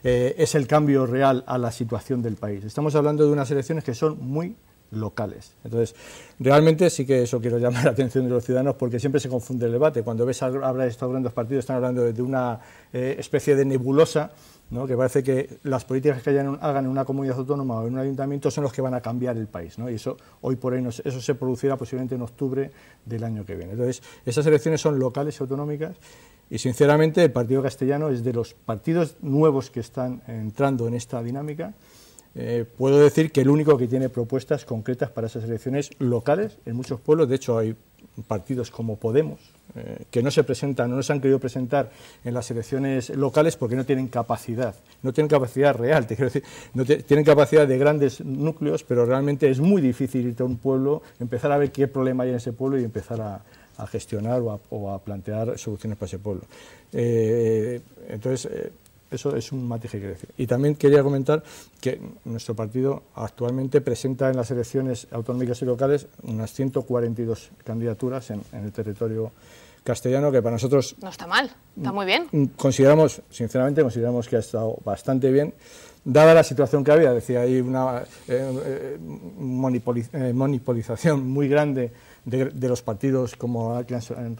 es el cambio real a la situación del país. Estamos hablando de unas elecciones que son muy locales. Entonces, realmente sí que eso quiero llamar la atención de los ciudadanos, porque siempre se confunde el debate. Cuando ves hablar de estos grandes partidos, están hablando de una especie de nebulosa, ¿no? Que parece que las políticas que hagan en una comunidad autónoma o en un ayuntamiento son los que van a cambiar el país, ¿no? Y eso hoy por hoy eso se producirá posiblemente en octubre del año que viene. Entonces, esas elecciones son locales y autonómicas, y sinceramente el Partido Castellano es de los partidos nuevos que están entrando en esta dinámica. Puedo decir que el único que tiene propuestas concretas para esas elecciones locales en muchos pueblos. De hecho, hay partidos como Podemos que no se presentan, no se han querido presentar en las elecciones locales porque no tienen capacidad real, te quiero decir, tienen capacidad de grandes núcleos, pero realmente es muy difícil irte a un pueblo, empezar a ver qué problema hay en ese pueblo y empezar a gestionar o a plantear soluciones para ese pueblo. Entonces, eso es un matiz que quiero decir. Y también quería comentar que nuestro partido actualmente presenta en las elecciones autonómicas y locales unas 142 candidaturas en el territorio castellano, que para nosotros... No está mal, está muy bien. Sinceramente consideramos que ha estado bastante bien, dada la situación que había. Decía, hay una monopolización muy grande de los partidos como que han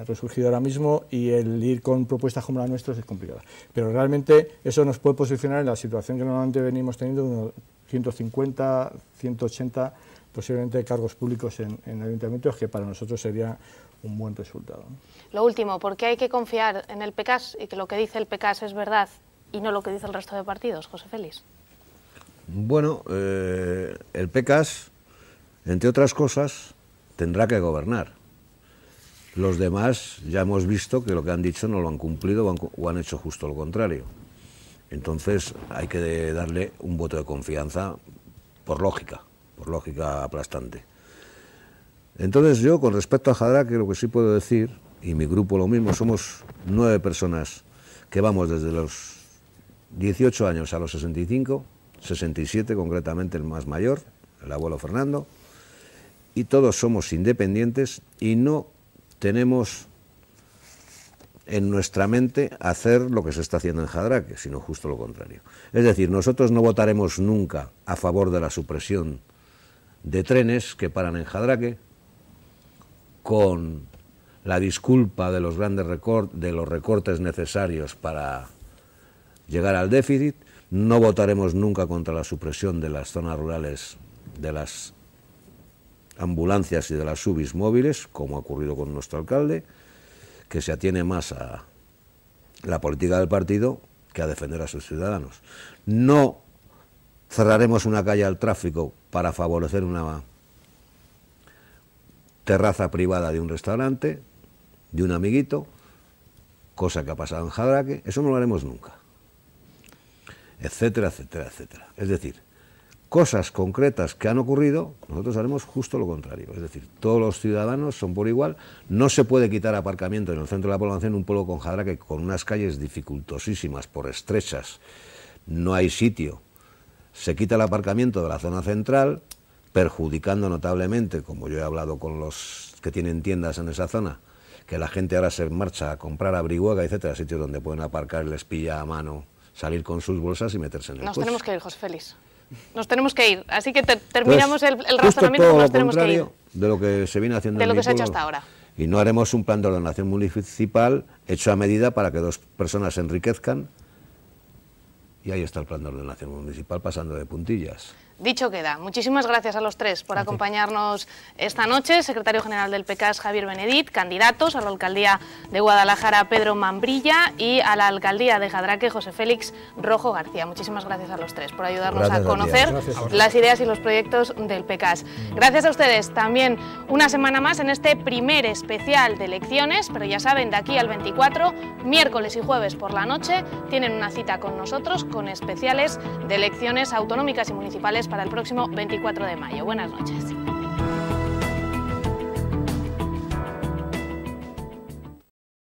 resurgido ahora mismo, y el ir con propuestas como la nuestra es complicado. Pero realmente eso nos puede posicionar en la situación que normalmente venimos teniendo, unos 150, 180 posiblemente cargos públicos en ayuntamientos, que para nosotros sería un buen resultado. Lo último, ¿por qué hay que confiar en el PECAS y que lo que dice el PECAS es verdad y no lo que dice el resto de partidos, José Félix? Bueno, el PECAS, entre otras cosas, tendrá que gobernar. Los demás ya hemos visto que lo que han dicho no lo han cumplido o han hecho justo lo contrario. Entonces hay que darle un voto de confianza por lógica aplastante. Entonces yo, con respecto a Jadraque, lo que sí puedo decir, y mi grupo lo mismo, somos 9 personas que vamos desde los 18 años a los 65, 67 concretamente, el más mayor, el abuelo Fernando, y todos somos independientes y no tenemos en nuestra mente hacer lo que se está haciendo en Jadraque, sino justo lo contrario. Es decir, nosotros no votaremos nunca a favor de la supresión de trenes que paran en Jadraque, con la disculpa de los grandes recortes necesarios para llegar al déficit. No votaremos nunca contra la supresión de las zonas rurales, de las ambulancias y de las subis móviles, como ha ocurrido con nuestro alcalde, que se atiene más a la política del partido que a defender a sus ciudadanos. No cerraremos una calle al tráfico para favorecer terraza privada de un restaurante, de un amiguito, cosa que ha pasado en Jadraque, eso no lo haremos nunca, etcétera, etcétera, etcétera. Es decir, cosas concretas que han ocurrido, nosotros haremos justo lo contrario. Es decir, todos los ciudadanos son por igual, no se puede quitar aparcamiento en el centro de la población, un pueblo con Jadraque con unas calles dificultosísimas, por estrechas, no hay sitio. Se quita el aparcamiento de la zona central, perjudicando notablemente, como yo he hablado con los que tienen tiendas en esa zona, que la gente ahora se marcha a comprar a Brihuega, etcétera, sitios donde pueden aparcar, les pilla a mano, salir con sus bolsas y meterse en el coche. Nos tenemos que ir, José Félix. Nos tenemos que ir, así que terminamos el razonamiento, todo nos lo tenemos que ir. de lo que se viene haciendo De en lo mi que se ha hecho pueblo. hasta ahora. Y no haremos un plan de ordenación municipal hecho a medida para que dos personas se enriquezcan. Y ahí está el plan de ordenación municipal pasando de puntillas. Dicho queda. Muchísimas gracias a los tres por acompañarnos esta noche. Secretario General del PECAS, Javier Benedit, candidatos a la Alcaldía de Guadalajara, Pedro Mambrilla, y a la Alcaldía de Jadraque, José Félix Rojo García. Muchísimas gracias a los tres por ayudarnos a conocer las ideas y los proyectos del PECAS. Gracias a ustedes también una semana más en este primer especial de elecciones, pero ya saben, de aquí al 24, miércoles y jueves por la noche, tienen una cita con nosotros con especiales de elecciones autonómicas y municipales para el próximo 24 de mayo. Buenas noches.